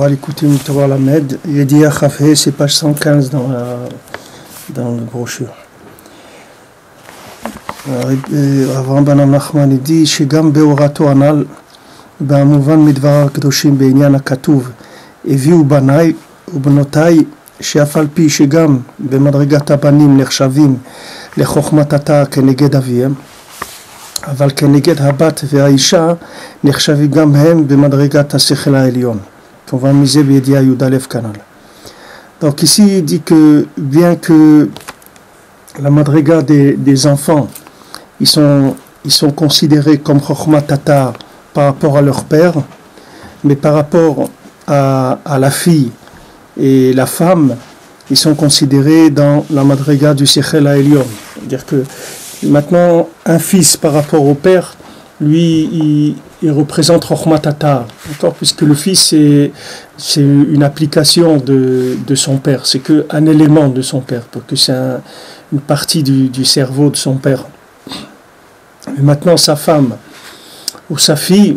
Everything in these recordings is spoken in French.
va l'écouter une Torah Lamed. Yediya Chafé, c'est page 115 dans le brochure. Avraham ben Nachman dit שגם בהוראתו הנ"ל במובן מדבר הקדושים בעניין הכתוב הביאו בניי ובנותיי שאף על פי שגם במדרגת הבנים נחשבים לחוכמת התא כנגד אביהם אבל כנגד הבת והאישה נחשבים גם הם במדרגת השכל העליון. כמובן מזה בידיעה י"א כנ"ל. Donc ici il dit que bien que la madriga des enfants ils sont considérés comme chokhmat tata par rapport à leur père, mais par rapport à la fille et la femme ils sont considérés dans la madriga du sechel ha'elyon. C'est-à-dire que maintenant un fils par rapport au père, lui il représente chokhmat tata, d'accord, puisque le fils c'est une application de son père, c'est qu'un élément de son père, parce que c'est une partie du cerveau de son père. Mais maintenant sa femme ou sa fille,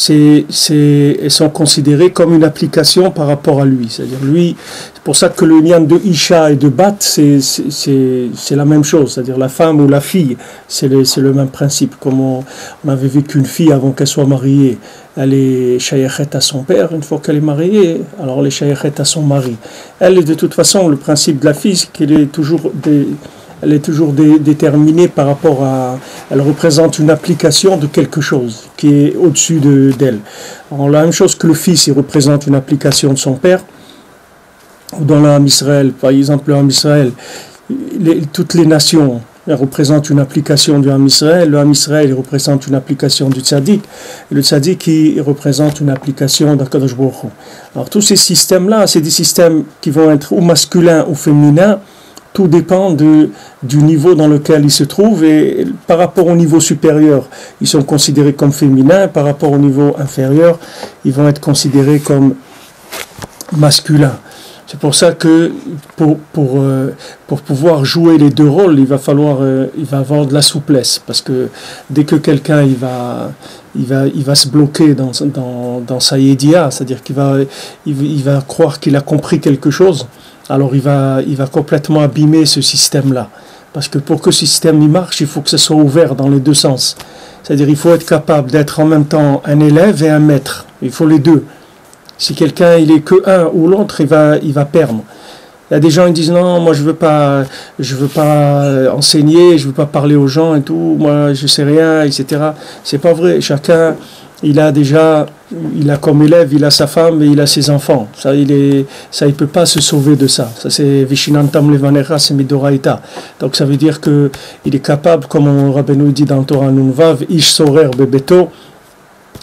elles sont considérées comme une application par rapport à lui. C'est-à-dire lui, c'est pour ça que le lien de Isha et de Bat, c'est la même chose. C'est-à-dire la femme ou la fille, c'est le même principe. Comme on avait vu qu'une fille, avant qu'elle soit mariée, elle est shayachet à son père. Une fois qu'elle est mariée, alors elle est shayachet à son mari. Elle, de toute façon, le principe de la fille, c'est qu'elle est toujours déterminée par rapport à... Elle représente une application de quelque chose qui est au-dessus d'elle. Alors la même chose que le fils, il représente une application de son père. Dans le Ham Israël, par exemple, le Ham Israël, toutes les nations elles représentent une application du Ham Israël. Le Ham Israël il représente une application du Tzaddik. Et le Tzaddik il représente une application d'Akadosh Baruch Hu. Alors tous ces systèmes-là, c'est des systèmes qui vont être ou masculins ou féminins. Tout dépend du niveau dans lequel ils se trouvent, et par rapport au niveau supérieur, ils sont considérés comme féminins, par rapport au niveau inférieur, ils vont être considérés comme masculins. C'est pour ça que pour pouvoir jouer les deux rôles, il va avoir de la souplesse, parce que dès que quelqu'un il va se bloquer dans sa yédia, c'est-à-dire qu'il va croire qu'il a compris quelque chose, alors il va complètement abîmer ce système-là. Parce que pour que ce système il marche, il faut que ce soit ouvert dans les deux sens. C'est-à-dire il faut être capable d'être en même temps un élève et un maître. Il faut les deux. Si quelqu'un il est que un ou l'autre, il va perdre. Il y a des gens qui disent non, moi je veux pas enseigner, je veux pas parler aux gens et tout, moi je sais rien, etc. C'est pas vrai. Chacun il a comme élève, il a sa femme et il a ses enfants. Ça, il peut pas se sauver de ça. Ça, c'est Vishinantam Levanecha, c'est Midoraita. Donc, ça veut dire que il est capable, comme Rabbeinu dit dans le Torah Nunvav, Ish Sorer Bebeto,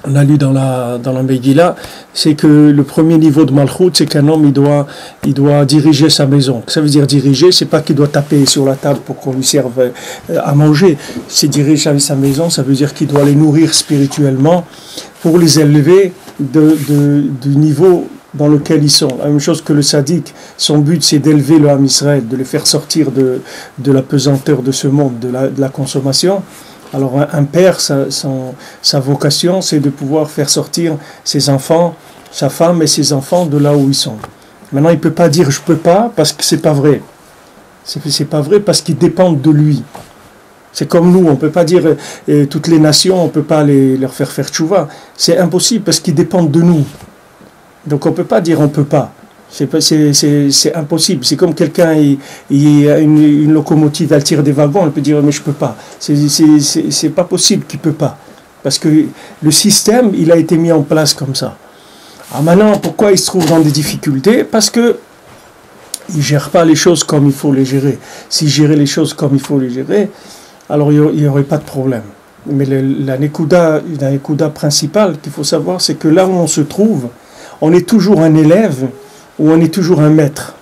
on a lu dans la Megillah, c'est que le premier niveau de Malchut, c'est qu'un homme, il doit diriger sa maison. Ça veut dire diriger, c'est pas qu'il doit taper sur la table pour qu'on lui serve à manger. C'est diriger sa maison, ça veut dire qu'il doit les nourrir spirituellement pour les élever du niveau dans lequel ils sont. La même chose que le sadique, son but c'est d'élever le Ham Israël, de les faire sortir de la pesanteur de ce monde, de la consommation. Alors un père, sa vocation, c'est de pouvoir faire sortir ses enfants, sa femme et ses enfants de là où ils sont. Maintenant, il ne peut pas dire « je ne peux pas » parce que ce n'est pas vrai. C'est pas vrai parce qu'ils dépendent de lui. C'est comme nous, on ne peut pas dire toutes les nations, on ne peut pas leur faire tchouva. C'est impossible parce qu'ils dépendent de nous. Donc on ne peut pas dire « on ne peut pas ». C'est impossible. C'est comme quelqu'un, il a une locomotive, elle tire des wagons, elle peut dire mais je peux pas. C'est pas possible qu'il peut pas. Parce que le système, il a été mis en place comme ça. Alors maintenant, pourquoi il se trouve dans des difficultés? Parce que il gère pas les choses comme il faut les gérer. S'il gérait les choses comme il faut les gérer, alors il n'y aurait pas de problème. Mais la nekuda principale qu'il faut savoir, c'est que là où on se trouve, on est toujours un élève ou on est toujours un maître.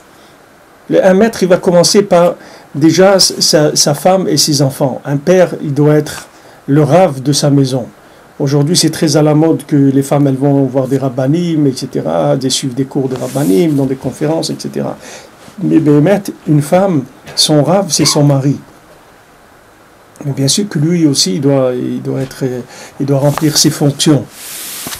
Un maître, il va commencer par déjà sa femme et ses enfants. Un père, il doit être le rave de sa maison. Aujourd'hui, c'est très à la mode que les femmes, elles vont voir des rabbanim, etc., suivre des cours de rabbanim, dans des conférences, etc. Mais une femme, son rave, c'est son mari. Mais bien sûr que lui aussi, il doit remplir ses fonctions.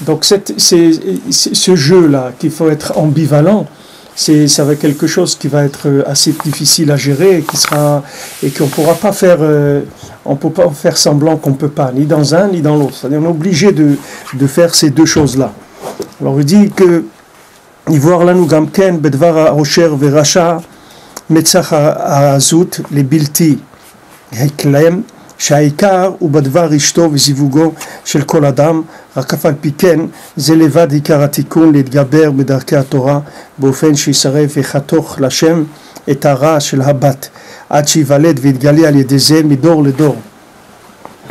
Donc ce jeu-là, qu'il faut être ambivalent, ça va être quelque chose qui va être assez difficile à gérer et qu'on ne pourra pas faire, on peut pas faire semblant qu'on ne peut pas, ni dans un ni dans l'autre. C'est-à-dire on est obligé de faire ces deux choses-là. Alors il dit que Ivoire là nous gamken bedvar haosher veracha metzach haazut les bilti heklem שהעיקר הוא בדבר אשתו וזיווגו של כל אדם, רק אף על פי כן זה לבד עיקר התיקון להתגבר בדרכי התורה באופן שישרף ויחתוך לשם את הרע של הבת עד שיוולד ויתגלה על ידי זה מדור לדור.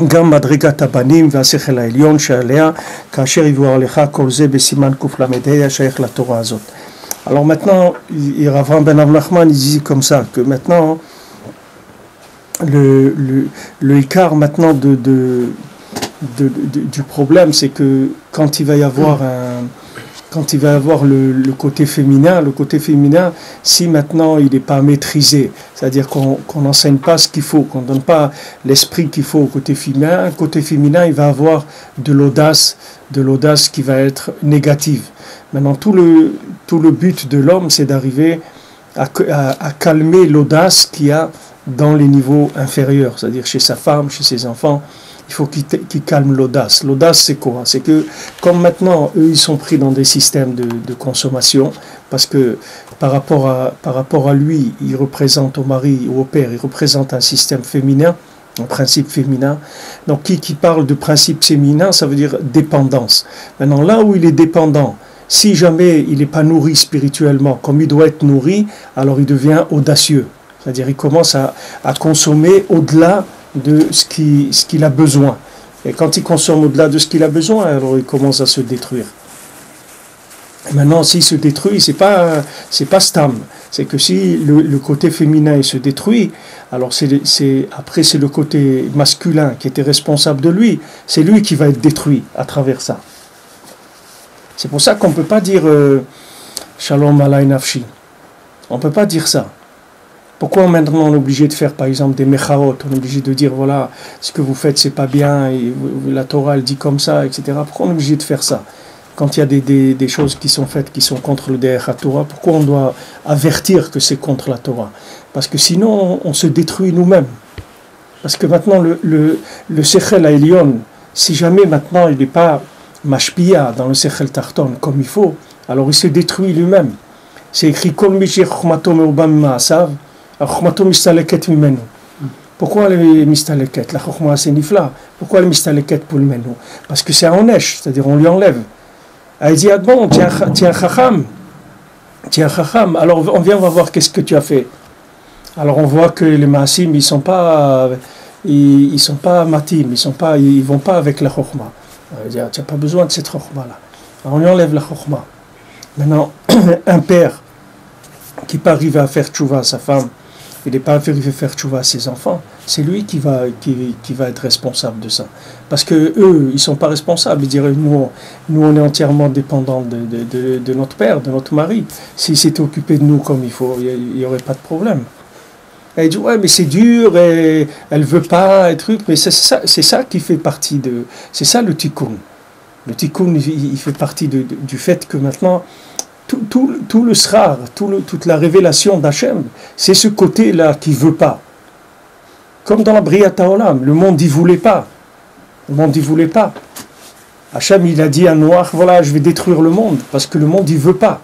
גם מדרגת הבנים והשכל העליון שעליה כאשר יבואר לך כל זה בסימן קל"ה השייך לתורה הזאת. Alors maintenant, Avraham ben Nachman il dit comme ça que maintenant le écart maintenant du problème, c'est que quand il va y avoir le côté féminin, si maintenant il n'est pas maîtrisé, c'est-à-dire qu'on n'enseigne pas ce qu'il faut, qu'on ne donne pas l'esprit qu'il faut au côté féminin, il va avoir de l'audace qui va être négative. Maintenant, tout le but de l'homme, c'est d'arriver à calmer l'audace qu'il y a dans les niveaux inférieurs, c'est-à-dire chez sa femme, chez ses enfants. Il faut qu'il calme l'audace. L'audace, c'est quoi? C'est que, comme maintenant, eux, ils sont pris dans des systèmes de consommation, parce que par rapport à lui, il représente au mari ou au père, il représente un système féminin, un principe féminin. Donc, qui parle de principe féminin, ça veut dire dépendance. Maintenant, là où il est dépendant, si jamais il n'est pas nourri spirituellement comme il doit être nourri, alors il devient audacieux. C'est-à-dire il commence à consommer au-delà de ce qu'il a besoin. Et quand il consomme au-delà de ce qu'il a besoin, alors il commence à se détruire. Et maintenant, s'il se détruit, c'est pas stam. C'est que si le côté féminin il se détruit, alors après c'est le côté masculin qui était responsable de lui. C'est lui qui va être détruit à travers ça. C'est pour ça qu'on ne peut pas dire Shalom alay nafshi. On ne peut pas dire ça. Pourquoi maintenant on est obligé de faire par exemple des mechaot, on est obligé de dire voilà, ce que vous faites c'est pas bien, et la Torah elle dit comme ça, etc. Pourquoi on est obligé de faire ça? Quand il y a des choses qui sont faites qui sont contre le Derech HaTorah, pourquoi on doit avertir que c'est contre la Torah? Parce que sinon on se détruit nous-mêmes. Parce que maintenant le Sechel Haelion, si jamais maintenant il n'est pas mashpia dans le Sechel Tarton comme il faut, alors il se détruit lui-même. C'est écrit Kol Mishi Chokhmato Meruba Mima'asav. Pourquoi les mistaleket? La chokhma c'est nifla. Pourquoi les mistaleket pour le menou? Parce que c'est un onesh, c'est-à-dire on lui enlève. Elle dit ah bon, tiens chacham, alors on vient, on va voir qu'est-ce que tu as fait. Alors on voit que les maasim ils sont pas matim, ils vont pas avec la chokhma. Elle dit tu n'as pas besoin de cette chokhma là. Alors on lui enlève la chokhma. Maintenant un père qui n'est pas arrivé à faire tchouva à sa femme, il n'est pas arrivé à faire tchouva à ses enfants, c'est lui qui va être responsable de ça. Parce que eux, ils ne sont pas responsables. Ils diraient, nous on est entièrement dépendants de notre père, de notre mari. S'il s'était occupé de nous comme il faut, il n'y aurait pas de problème. Et il dit, ouais, mais c'est dur, et elle ne veut pas, et truc. Mais c'est ça qui fait partie de... C'est ça le tikkun. Le tikkun, il fait partie du fait que maintenant... Tout le srar, toute la révélation d'Hachem, c'est ce côté-là qui ne veut pas. Comme dans la Briat HaOlam, le monde n'y voulait pas. Le monde n'y voulait pas. Hachem, il a dit à Noach, voilà, je vais détruire le monde, parce que le monde, il ne veut pas.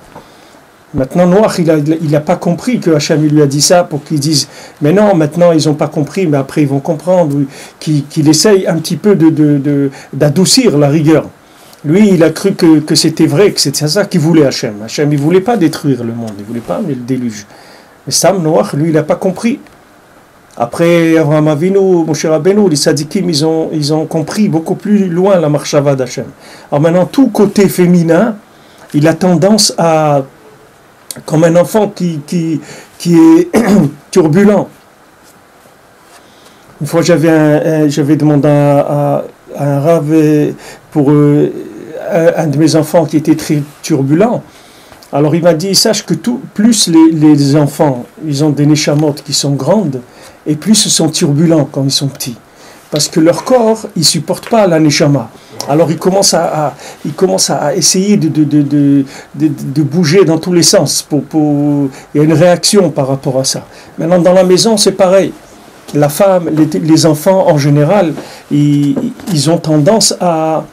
Maintenant, Noach, il n'a pas compris que Hachem lui a dit ça pour qu'ils disent, mais non, maintenant, ils n'ont pas compris, mais après, ils vont comprendre, qu'il essaye un petit peu d'adoucir la rigueur. Lui, il a cru que c'était vrai, que c'était ça qu'il voulait Hachem. Hachem, il ne voulait pas détruire le monde, il ne voulait pas mais le déluge. Mais Sam, Noach, lui, il n'a pas compris. Après Avraham Avinu, Moshe Rabbeinu, les Sadikim, ils ont compris beaucoup plus loin la marchava d'Hachem. Alors maintenant, tout côté féminin, il a tendance à, comme un enfant qui est turbulent. Une fois, j'avais demandé à un rave pour un de mes enfants qui était très turbulent. Alors il m'a dit, sache que plus les enfants, ils ont des neshamot qui sont grandes, et plus ils sont turbulents quand ils sont petits. Parce que leur corps, ils ne supportent pas la neshama. Alors il commence à essayer de bouger dans tous les sens. Il y a une réaction par rapport à ça. Maintenant, dans la maison, c'est pareil. La femme, les enfants en général, ils ont tendance à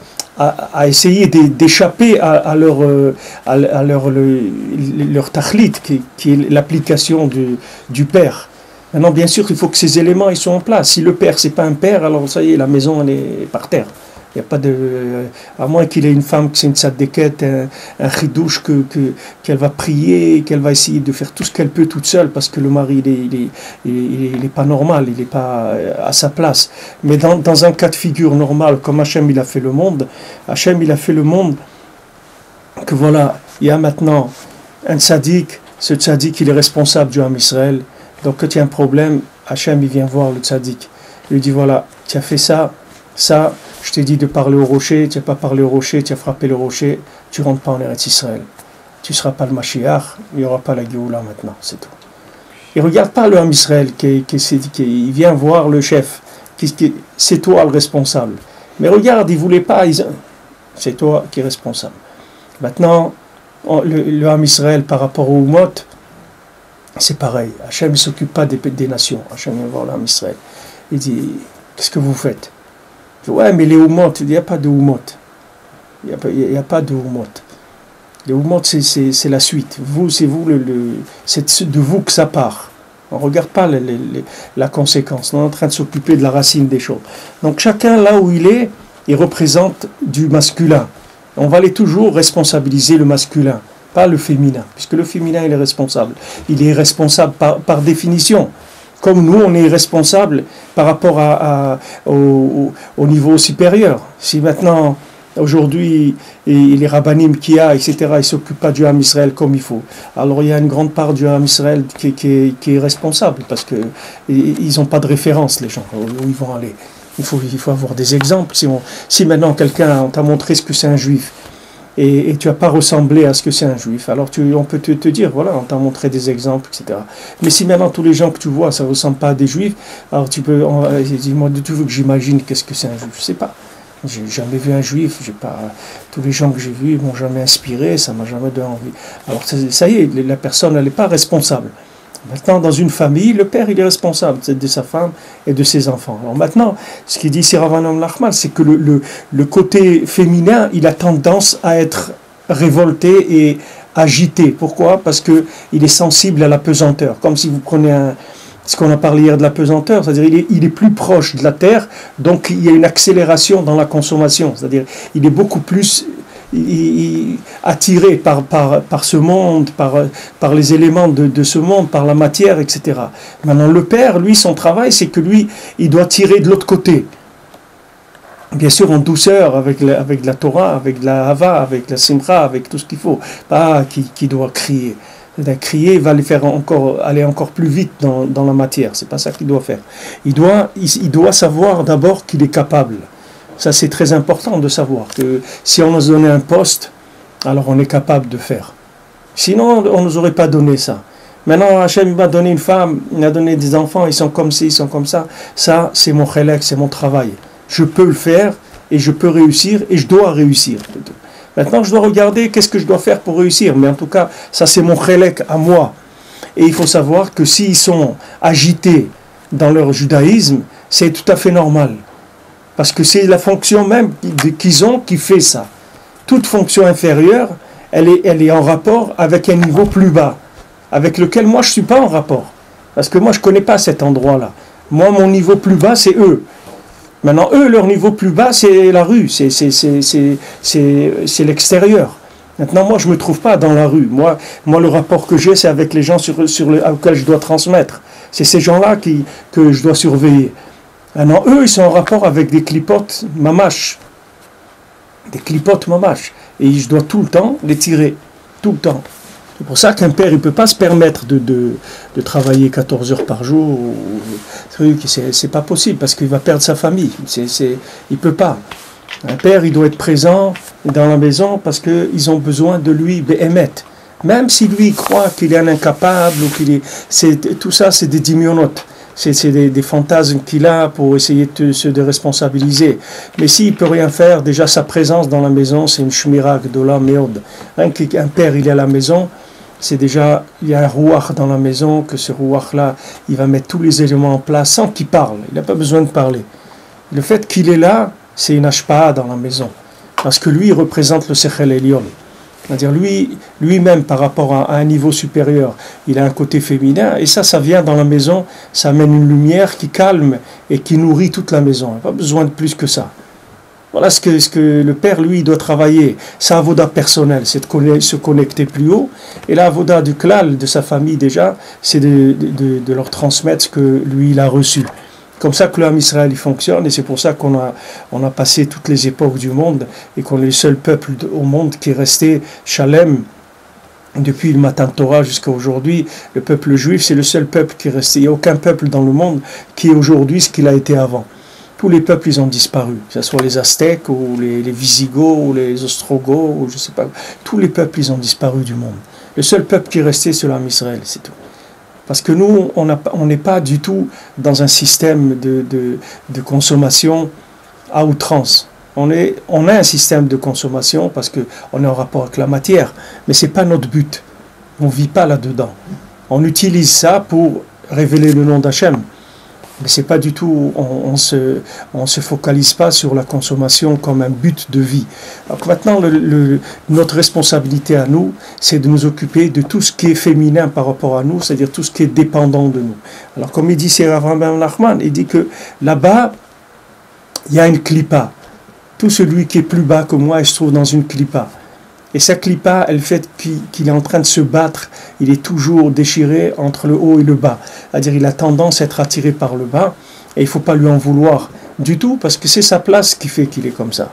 essayer d'échapper à leur tahlit, qui est l'application du père. Maintenant, bien sûr, il faut que ces éléments ils soient en place. Si le père, c'est pas un père, alors ça y est, la maison, elle est par terre. Il n'y a pas de... à moins qu'il ait une femme qui c'est une tzadékette, un chidouche qu'elle va prier, qu'elle va essayer de faire tout ce qu'elle peut toute seule, parce que le mari, il est pas normal, il n'est pas à sa place. Mais dans un cas de figure normal, comme Hachem, il a fait le monde, Hachem, il a fait le monde, que voilà, il y a maintenant un tzaddik, ce tzaddik, il est responsable du Ham Israël. Donc quand il y a un problème, Hachem, il vient voir le tzaddik. Il lui dit, voilà, tu as fait ça, je t'ai dit de parler au rocher, tu n'as pas parlé au rocher, tu as frappé le rocher, tu ne rentres pas en Eretz Israël. Tu ne seras pas le Mashiach, il n'y aura pas la Géoula maintenant, c'est tout. Il ne regarde pas le Ham Israël, il vient voir le chef, c'est toi le responsable. Mais regarde, il ne voulait pas, c'est toi qui es responsable. Maintenant, le Ham Israël par rapport au Umot, c'est pareil. Hachem ne s'occupe pas des nations. Hachem vient voir le Ham Israël. Il dit, qu'est-ce que vous faites? Ouais, mais les Umot, il n'y a pas de Umot. Il n'y a pas de Umot. Les Umot, c'est la suite. C'est de vous que ça part. On ne regarde pas la conséquence. On est en train de s'occuper de la racine des choses. Donc chacun, là où il représente du masculin. On va aller toujours responsabiliser le masculin, pas le féminin. Puisque le féminin, il est responsable. Il est responsable par définition. Comme nous, on est responsable par rapport au niveau supérieur. Si maintenant, aujourd'hui, les rabbinim qu'il y a, etc., ils ne s'occupent pas du Ham Israël comme il faut, alors il y a une grande part du Ham Israël qui est responsable, parce qu'ils n'ont pas de référence, les gens, où ils vont aller. Il faut avoir des exemples. Si maintenant quelqu'un t'a montré ce que c'est un juif, et tu n'as pas ressemblé à ce que c'est un juif, alors on peut te dire, voilà, on t'a montré des exemples, etc. Mais si maintenant tous les gens que tu vois, ça ne ressemble pas à des juifs, alors dis-moi, tu veux que j'imagine qu'est-ce que c'est un juif? Je ne sais pas. J'ai jamais vu un juif, tous les gens que j'ai vus ne m'ont jamais inspiré, ça ne m'a jamais donné envie. Alors ça y est, la personne, elle n'est pas responsable. Maintenant, dans une famille, le père, il est responsable de sa femme et de ses enfants. Alors maintenant, ce qu'il dit ici Rav Amnon Nachman, c'est que le côté féminin, il a tendance à être révolté et agité. Pourquoi? Parce qu'il est sensible à la pesanteur. Comme si vous prenez ce qu'on a parlé hier de la pesanteur, c'est-à-dire il est plus proche de la terre, donc il y a une accélération dans la consommation. C'est-à-dire il est beaucoup plus attiré par ce monde, par les éléments de ce monde, par la matière, etc. Maintenant, le père, lui, son travail, c'est que lui, il doit tirer de l'autre côté. Bien sûr, en douceur, avec la Torah, avec la Hava, avec la Simcha, avec tout ce qu'il faut. Pas qui doit crier. Crier va aller encore plus vite dans la matière. C'est pas ça qu'il doit faire. Il doit savoir d'abord qu'il est capable. Ça, c'est très important de savoir que si on nous donnait un poste, alors on est capable de faire. Sinon, on ne nous aurait pas donné ça. Maintenant, Hachem m'a donné une femme, il m'a donné des enfants, ils sont comme ci, ils sont comme ça. Ça, c'est mon chélek, c'est mon travail. Je peux le faire et je peux réussir et je dois réussir. Maintenant, je dois regarder qu'est-ce que je dois faire pour réussir. Mais en tout cas, ça, c'est mon chélek à moi. Et il faut savoir que s'ils sont agités dans leur judaïsme, c'est tout à fait normal. Parce que c'est la fonction même qu'ils ont qui fait ça. Toute fonction inférieure, elle est en rapport avec un niveau plus bas, avec lequel moi je ne suis pas en rapport. Parce que moi je ne connais pas cet endroit-là. Moi, mon niveau plus bas, c'est eux. Maintenant, eux, leur niveau plus bas, c'est la rue, c'est l'extérieur. Maintenant, moi, je ne me trouve pas dans la rue. Moi, le rapport que j'ai, c'est avec les gens auxquels je dois transmettre. C'est ces gens-là que je dois surveiller. Maintenant, eux, ils sont en rapport avec des clipotes mamash. Des clipotes mamash. Et je dois tout le temps les tirer. Tout le temps. C'est pour ça qu'un père, il ne peut pas se permettre de travailler 14 heures par jour. C'est pas possible, parce qu'il va perdre sa famille. Il ne peut pas. Un père, il doit être présent dans la maison parce qu'ils ont besoin de lui, béhémet. Même si lui, il croit qu'il est un incapable, ou tout ça, c'est des dimionotes. c'est des fantasmes qu'il a pour essayer de se déresponsabiliser. Mais s'il ne peut rien faire, déjà sa présence dans la maison, c'est une shmira gdola meod. Rien qu'un père, il est à la maison, c'est déjà, il y a un rouach dans la maison, que ce rouach-là, il va mettre tous les éléments en place sans qu'il parle. Il n'a pas besoin de parler. Le fait qu'il est là, c'est une ashpa'a dans la maison. Parce que lui, il représente le Sechel Elyon. C'est-à-dire lui-même, par rapport à un niveau supérieur, il a un côté féminin, et ça vient dans la maison, ça amène une lumière qui calme et qui nourrit toute la maison. Il n'y a pas besoin de plus que ça. Voilà ce que le père, lui, doit travailler. Sa avoda personnelle, c'est de se connecter plus haut, et la avoda du klal, de sa famille déjà, c'est de leur transmettre ce que lui, il a reçu. Comme ça que l'âme Israël il fonctionne, et c'est pour ça qu'on a passé toutes les époques du monde, et qu'on est le seul peuple au monde qui est resté Shalem depuis le Matan Torah jusqu'à aujourd'hui. Le peuple juif, c'est le seul peuple qui est resté. Il n'y a aucun peuple dans le monde qui est aujourd'hui ce qu'il a été avant. Tous les peuples, ils ont disparu, que ce soit les Aztèques, ou les Visigoths, ou les Ostrogoths, ou je ne sais pas. Tous les peuples, ils ont disparu du monde. Le seul peuple qui est resté, c'est l'âme Israël, c'est tout. Parce que nous, on n'est pas du tout dans un système de consommation à outrance. On a un système de consommation parce qu'on est en rapport avec la matière, mais ce n'est pas notre but. On ne vit pas là-dedans. On utilise ça pour révéler le nom d'Hachem. Mais c'est pas du tout, on se focalise pas sur la consommation comme un but de vie. Alors maintenant, notre responsabilité à nous, c'est de nous occuper de tout ce qui est féminin par rapport à nous, c'est-à-dire tout ce qui est dépendant de nous. Alors comme il dit c'est Rav Ben Nachman, il dit que là-bas, il y a une clipa. Tout celui qui est plus bas que moi, il se trouve dans une clipa. Et sa clipa, elle fait qu'il est en train de se battre, il est toujours déchiré entre le haut et le bas. C'est-à-dire il a tendance à être attiré par le bas, et il ne faut pas lui en vouloir du tout, parce que c'est sa place qui fait qu'il est comme ça.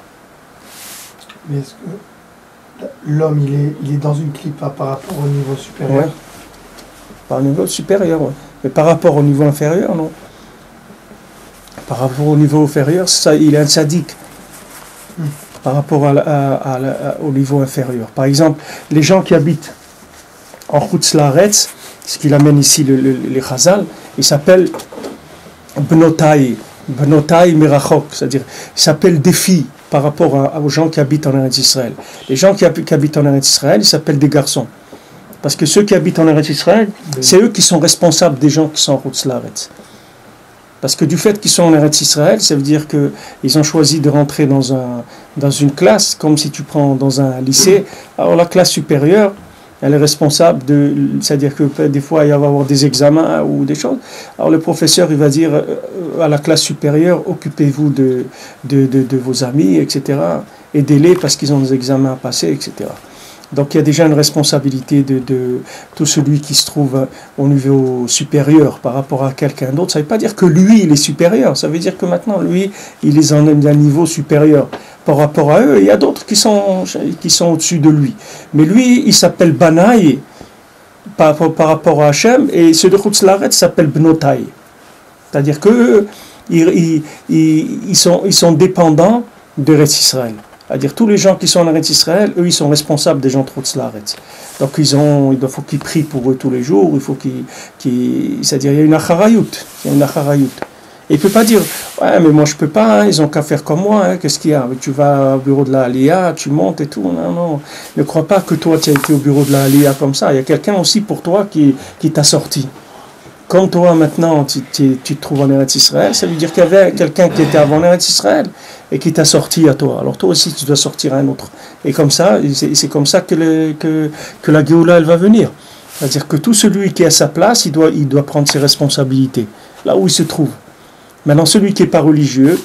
Mais est-ce que l'homme, il est dans une clipa par rapport au niveau supérieur? Ouais. Par niveau supérieur, ouais. Mais par rapport au niveau inférieur, non. Par rapport au niveau inférieur, ça, il est un sadique. Par rapport au niveau inférieur. Par exemple, les gens qui habitent en Chutz Laaretz, ce qu'il amène ici les Chazal, ils s'appellent Bnotai Merachok, c'est-à-dire ils s'appellent des filles par rapport aux gens qui habitent en Eretz Israël. Les gens qui habitent en Eretz Israël, ils s'appellent des garçons. Parce que ceux qui habitent en Eretz Israël, c'est eux qui sont responsables des gens qui sont en Chutz Laaretz. Parce que du fait qu'ils sont en Eretz Israël, ça veut dire qu'ils ont choisi de rentrer dans une classe, comme si tu prends dans un lycée. Alors la classe supérieure, elle est responsable c'est-à-dire que des fois il va y avoir des examens ou des choses. Alors le professeur, il va dire à la classe supérieure, occupez-vous de vos amis, etc. Aidez-les parce qu'ils ont des examens à passer, etc. Donc il y a déjà une responsabilité de tout celui qui se trouve au niveau supérieur par rapport à quelqu'un d'autre. Ça ne veut pas dire que lui, il est supérieur. Ça veut dire que maintenant, lui, il est en un niveau supérieur par rapport à eux. Il y a d'autres qui sont au-dessus de lui. Mais lui, il s'appelle Banaï par rapport à Hachem, et ceux de Chutz Laaretz s'appellent Bnotai. C'est-à-dire qu'eux, ils sont dépendants de Eretz Israël. C'est-à-dire tous les gens qui sont en Eretz Israël, eux, ils sont responsables des gens de Chutz Laaretz. Donc il faut qu'ils prient pour eux tous les jours, c'est-à-dire il y a une acharayut. Et il ne peut pas dire, ouais, mais moi je ne peux pas, ils n'ont qu'à faire comme moi, hein, qu'est-ce qu'il y a? Tu vas au bureau de la Aliyah, tu montes et tout. Non. Ne crois pas que toi tu as été au bureau de la Aliyah comme ça. Il y a quelqu'un aussi pour toi qui t'a sorti. Comme toi maintenant tu te trouves en Eretz Israël, ça veut dire qu'il y avait quelqu'un qui était avant Eretz Israël et qui t'a sorti à toi. Alors toi aussi tu dois sortir à un autre. Et comme ça, c'est comme ça que la Géoula elle va venir. C'est-à-dire que tout celui qui est à sa place, il doit prendre ses responsabilités, là où il se trouve. Maintenant celui qui n'est pas religieux,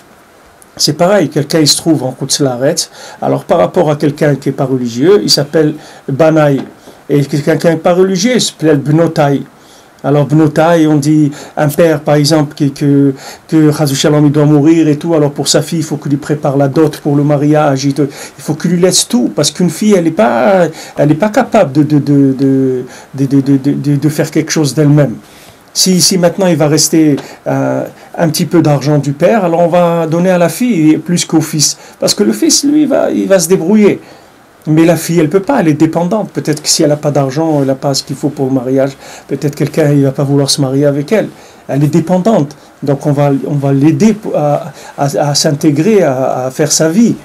c'est pareil, quelqu'un il se trouve en Chutz Laaretz, alors par rapport à quelqu'un qui n'est pas religieux, il s'appelle Banaï. Et quelqu'un qui n'est pas religieux, il s'appelle Bnotai. Alors Bnotai, on dit un père par exemple que Chazou Shalom il doit mourir et tout, alors pour sa fille il faut qu'il lui prépare la dot pour le mariage, il faut qu'il lui laisse tout, parce qu'une fille elle n'est pas capable de faire quelque chose d'elle-même. Si maintenant il va rester un petit peu d'argent du père, alors on va donner à la fille plus qu'au fils, parce que le fils lui il va se débrouiller. Mais la fille, elle ne peut pas, elle est dépendante. Peut-être que si elle n'a pas d'argent, elle n'a pas ce qu'il faut pour le mariage, peut-être quelqu'un ne va pas vouloir se marier avec elle. elle est dépendante. Donc on va l'aider à s'intégrer, à faire sa vie,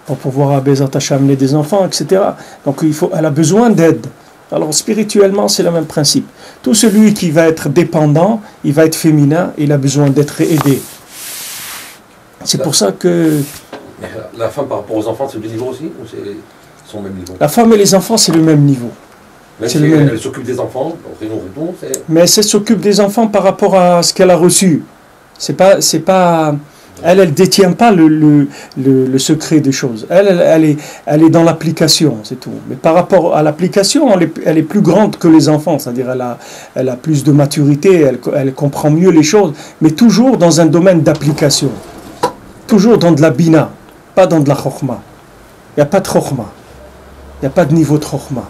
pour pouvoir amener des enfants, etc. Donc elle a besoin d'aide. Alors spirituellement, c'est le même principe. Tout celui qui va être dépendant, il va être féminin, il a besoin d'être aidé. C'est pour ça que... La femme par rapport aux enfants, c'est le niveau aussi, ou c'est son même niveau? La femme et les enfants, c'est le même niveau. Même si elle s'occupe des enfants, mais elle s'occupe des enfants par rapport à ce qu'elle a reçu. C'est pas, elle ne détient pas le secret des choses. Elle est dans l'application, c'est tout. Mais par rapport à l'application, elle est plus grande que les enfants. C'est-à-dire elle a plus de maturité, elle comprend mieux les choses, mais toujours dans un domaine d'application. Toujours dans de la bina, pas dans de la chokhma. Il n'y a pas de chokhma. Il n'y a pas de niveau de chokhma.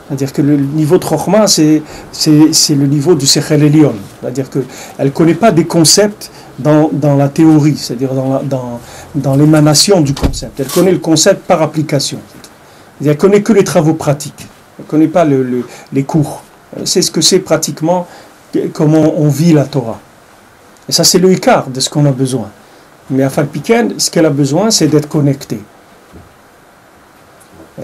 C'est-à-dire que le niveau de chokhma, c'est le niveau du sechel elyon. C'est-à-dire qu'elle ne connaît pas des concepts dans la théorie, c'est-à-dire dans l'émanation du concept. Elle connaît le concept par application. Elle ne connaît que les travaux pratiques. Elle ne connaît pas les cours. Elle sait ce que c'est pratiquement, comment on vit la Torah. Et ça, c'est le ikar de ce qu'on a besoin. Mais à Falpiken, ce qu'elle a besoin, c'est d'être connectée.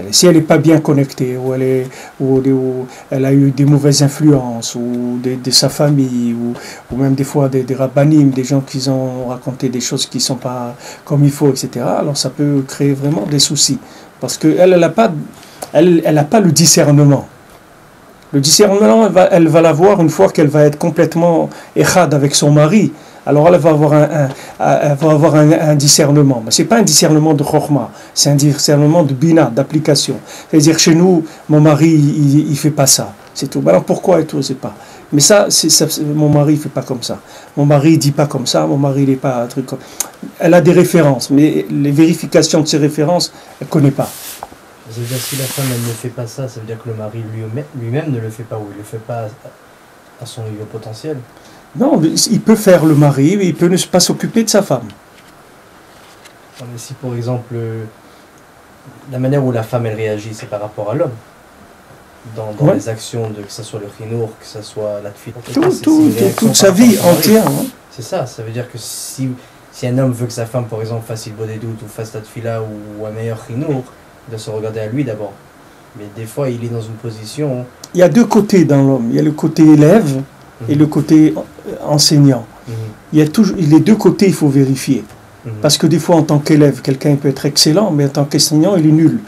Si elle n'est pas bien connectée, ou elle a eu des mauvaises influences, ou de sa famille, ou même des fois des rabbanim, des gens qui ont raconté des choses qui ne sont pas comme il faut, etc., alors ça peut créer vraiment des soucis. Parce qu'elle n'a pas le discernement. Le discernement, elle va l'avoir une fois qu'elle va être complètement échad avec son mari. Alors elle va avoir un discernement. Mais ce n'est pas un discernement de chokhma, c'est un discernement de bina, d'application. C'est-à-dire chez nous, mon mari, il ne fait pas ça. C'est tout. Alors pourquoi et tout, je ne sais pas. Mais mon mari ne fait pas comme ça. Mon mari ne dit pas comme ça, mon mari n'est pas un truc comme... Elle a des références, mais les vérifications de ces références, elle ne connaît pas. Ça veut dire que si la femme elle ne fait pas ça veut dire que le mari lui-même ne le fait pas, ou il ne le fait pas à son niveau potentiel. Non, il peut faire le mari, mais il peut ne pas s'occuper de sa femme. Mais si par exemple, la manière où la femme elle réagit, c'est par rapport à l'homme, dans les actions, que ce soit le chinour, que ce soit la tfila, toute sa vie entière. Hein. C'est ça veut dire que si un homme veut que sa femme, par exemple, fasse il des doutes ou fasse la tfila ou un meilleur chinour, il doit se regarder à lui d'abord. Mais des fois, il est dans une position... Il y a deux côtés dans l'homme. Il y a le côté élève et le côté enseignant. Il y a toujours, les deux côtés, il faut vérifier. Parce que des fois, en tant qu'élève, quelqu'un peut être excellent, mais en tant qu'enseignant, il est nul.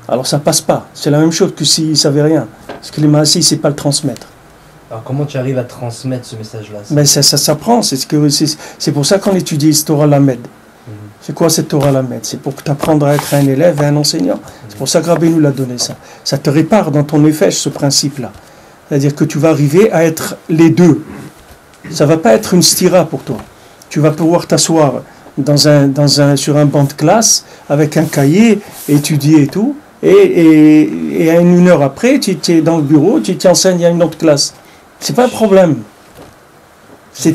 Alors ça passe pas. C'est la même chose que s'il ne savait rien. Parce que les maassis, il ne sait pas le transmettre. Alors comment tu arrives à transmettre ce message-là? Mais ça s'apprend. C'est pour ça qu'on étudie ce Torah Lamed. C'est quoi cette Torah Lamed? C'est pour que tu apprennes à être un élève et un enseignant. C'est pour ça que Rabbi nous l'a donné ça. Ça te répare dans ton effet ce principe-là. C'est-à-dire que tu vas arriver à être les deux. Ça ne va pas être une stira pour toi. Tu vas pouvoir t'asseoir sur un banc de classe avec un cahier, étudier et tout, et une heure après, tu es dans le bureau, tu t'enseignes à une autre classe. C'est pas un problème. C'est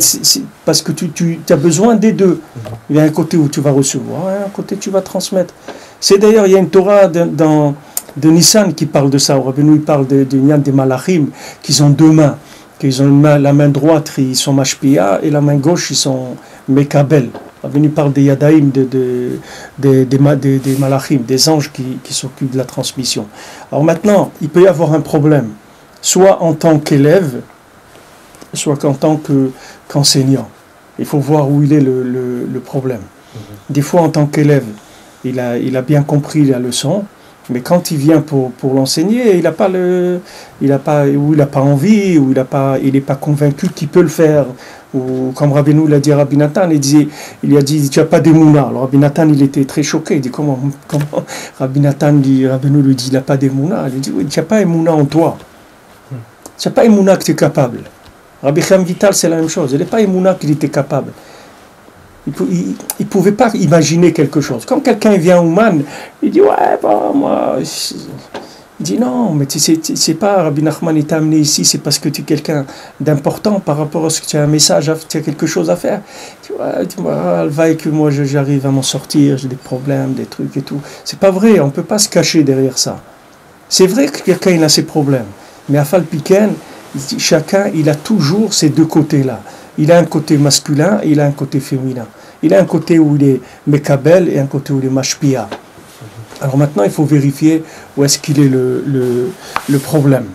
parce que tu as besoin des deux. Il y a un côté où tu vas recevoir, et un côté où tu vas transmettre. C'est d'ailleurs, il y a une Torah de Nissan qui parle de ça. Rabbeinu il parle des malachim qui ont deux mains. Qu'ils ont la main droite, ils sont mashpia, et la main gauche, ils sont mekabel. Rabbeinu parle des yadaïm, des malachim, des anges qui s'occupent de la transmission. Alors maintenant, il peut y avoir un problème, soit en tant qu'élève, soit en tant qu'enseignant. Il faut voir où il est le problème. Des fois, en tant qu'élève, il a bien compris la leçon, mais quand il vient pour l'enseigner, il n'a pas envie, ou il n'est pas convaincu qu'il peut le faire. Ou comme Rabbeinu l'a dit à Rabbi Nathan, il a dit tu n'as pas d'émouna. Alors Rabbi Nathan il était très choqué, il dit comment Rabbeinu lui dit il n'a pas d'émouna. Il dit oui, tu n'as pas d'émouna en toi. Tu n'as pas d'émouna que tu es capable. Rabbi Chaim Vital c'est la même chose, il n'est pas d'émouna qu'il était capable. Il ne pouvait pas imaginer quelque chose. Quand quelqu'un vient au man, il dit ouais, bah, moi. Il dit non, mais c'est pas Rabbi Nachman il t'a amené ici, c'est parce que tu es quelqu'un d'important par rapport à ce que tu as un message, tu as quelque chose à faire. Tu vois, elle va et que moi j'arrive à m'en sortir, j'ai des problèmes, des trucs et tout. C'est pas vrai, on ne peut pas se cacher derrière ça. C'est vrai que quelqu'un il a ses problèmes, mais à Falpiken, Chacun, il a toujours ces deux côtés-là. Il a un côté masculin et il a un côté féminin. Il a un côté où il est mekabel et un côté où il est mashpia. Alors maintenant, il faut vérifier où est-ce qu'il est le problème.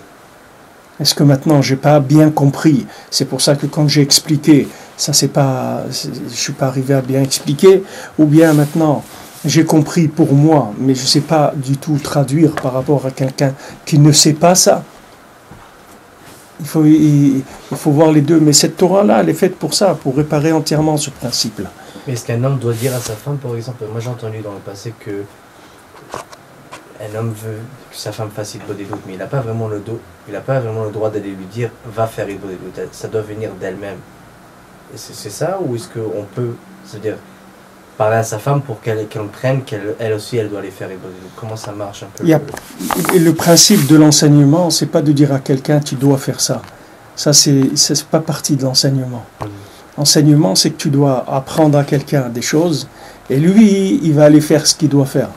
Est-ce que maintenant, j'ai pas bien compris? C'est pour ça que quand j'ai expliqué, je suis pas arrivé à bien expliquer. Ou bien maintenant, j'ai compris pour moi, mais je ne sais pas du tout traduire par rapport à quelqu'un qui ne sait pas ça. Il faut voir les deux. Mais cette Torah-là, elle est faite pour ça, pour réparer entièrement ce principe-là. Mais est-ce qu'un homme doit dire à sa femme, par exemple, moi j'ai entendu dans le passé que un homme veut que sa femme fasse Hitbodedut, mais il n'a pas vraiment le droit d'aller lui dire va faire Hitbodedut. Ça doit venir d'elle-même. C'est ça, ou est-ce qu'on peut, c'est-à-dire parler à sa femme pour qu'elle comprenne qu'elle aussi elle doit aller faire Hitbodedut? Comment ça marche un peu? Le principe de l'enseignement, c'est pas de dire à quelqu'un tu dois faire ça. Ça c'est pas partie de l'enseignement. L'enseignement, c'est que tu dois apprendre à quelqu'un des choses et lui, il va aller faire ce qu'il doit faire.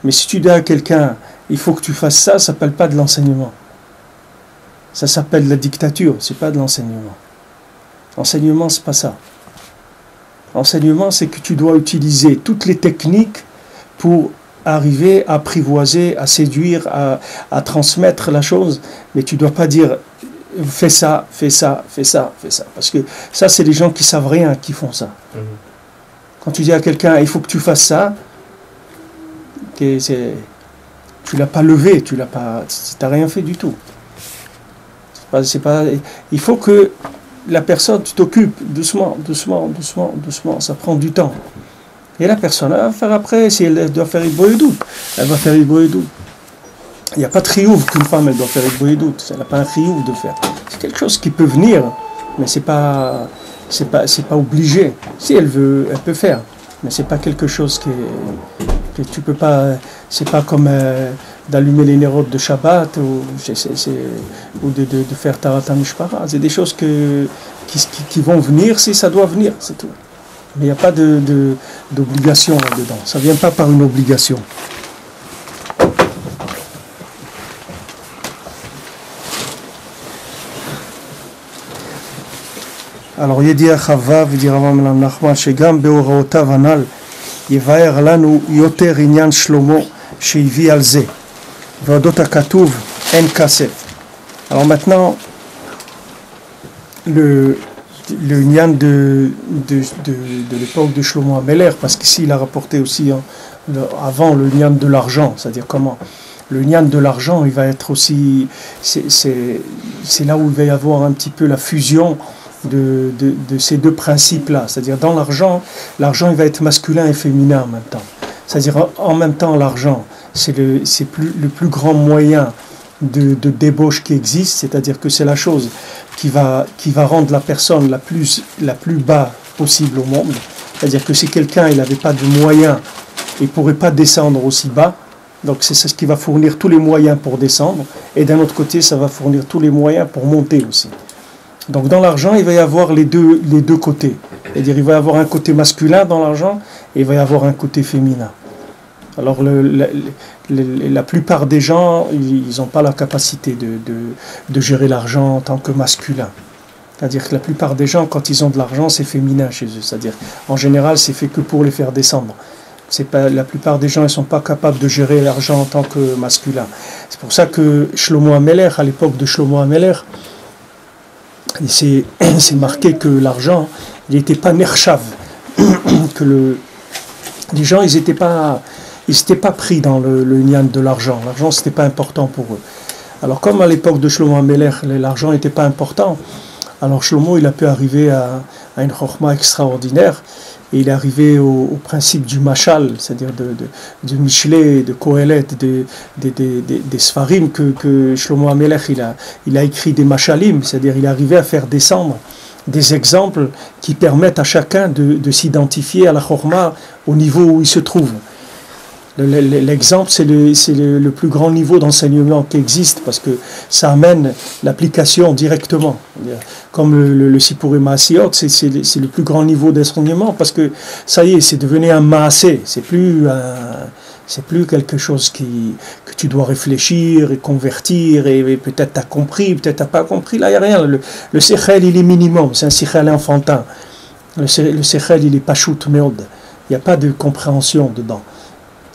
Mais si tu dis à quelqu'un il faut que tu fasses ça, ça s'appelle pas de l'enseignement. Ça s'appelle la dictature, c'est pas de l'enseignement. L'enseignement, c'est pas ça. L'enseignement, c'est que tu dois utiliser toutes les techniques pour arriver à apprivoiser, à séduire, à transmettre la chose, mais tu dois pas dire fais ça, fais ça, fais ça, fais ça. Parce que ça, c'est les gens qui savent rien qui font ça. Quand tu dis à quelqu'un il faut que tu fasses ça, tu l'as pas levé, tu n'as rien fait du tout. Il faut que la personne, tu t'occupes doucement, ça prend du temps. Et la personne, elle va faire après, si elle doit faire Hitbodedut, elle va faire Hitbodedut. Il n'y a pas de chiyuv qu'une femme, elle doit faire Hitbodedut. Elle n'a pas un chiyuv de faire. C'est quelque chose qui peut venir, mais c'est pas obligé. Si elle veut, elle peut faire. Mais c'est pas quelque chose que tu peux pas. C'est pas comme d'allumer les nérodes de Shabbat ou de faire Tarat HaMishpara. C'est des choses qui vont venir si ça doit venir, c'est tout. Mais il n'y a pas d'obligation là-dedans. Ça ne vient pas par une obligation. Alors, Yedi Achava, Vidi Ravam Elam Nachman, Shegam Beoraotav Anal, Yevaer Lanu Yoter Inyan Shlomo, Sheivi Alze, Vadot Akatuv, En Kasef. Alors maintenant, le Inyan de l'époque de Shlomo HaMelech, parce qu'ici il a rapporté aussi avant le Inyan de l'argent, c'est-à-dire comment le Inyan de l'argent, il va être aussi, c'est là où il va y avoir un petit peu la fusion de ces deux principes-là. C'est-à-dire dans l'argent il va être masculin et féminin en même temps. C'est-à-dire en même temps l'argent, c'est le plus grand moyen de débauche qui existe, c'est-à-dire que c'est la chose qui va rendre la personne la plus bas possible au monde. C'est-à-dire que si quelqu'un il n'avait pas de moyens, il ne pourrait pas descendre aussi bas. Donc c'est ce qui va fournir tous les moyens pour descendre, et d'un autre côté ça va fournir tous les moyens pour monter aussi. Donc dans l'argent, il va y avoir les deux côtés. C'est-à-dire il va y avoir un côté masculin dans l'argent et il va y avoir un côté féminin. Alors la plupart des gens, ils n'ont pas la capacité de gérer l'argent en tant que masculin. C'est-à-dire que la plupart des gens, quand ils ont de l'argent, c'est féminin chez eux. C'est-à-dire en général, c'est fait que pour les faire descendre. La plupart des gens ne sont pas capables de gérer l'argent en tant que masculin. C'est pour ça que Shlomo HaMelech, à l'époque de Shlomo HaMelech, c'est marqué que l'argent, il n'était pas nershav, que les gens, ils n'étaient pas pris dans le nyan de l'argent. L'argent, c'était pas important pour eux. Alors comme à l'époque de Shlomo HaMelech, l'argent n'était pas important, alors Shlomo, il a pu arriver à une chokhma extraordinaire, et il est arrivé au principe du mashal, c'est-à-dire de Michelet, de Kohelet, des Sfarim, que Shlomo HaMelech il a écrit des mashalim, c'est-à-dire il est arrivé à faire descendre des exemples qui permettent à chacun de s'identifier à la chokhma au niveau où il se trouve. L'exemple, c'est le plus grand niveau d'enseignement qui existe, parce que ça amène l'application directement. Comme le Sipurim Maasiot, c'est le plus grand niveau d'enseignement, parce que ça y est, c'est devenu un maasé, c'est plus C'est plus quelque chose que tu dois réfléchir et convertir, et peut-être tu as compris, peut-être tu n'as pas compris. Là, il n'y a rien. Le sechel, il est minimum, c'est un sechel enfantin. Le sechel, il est pas shoot meod. Il n'y a pas de compréhension dedans.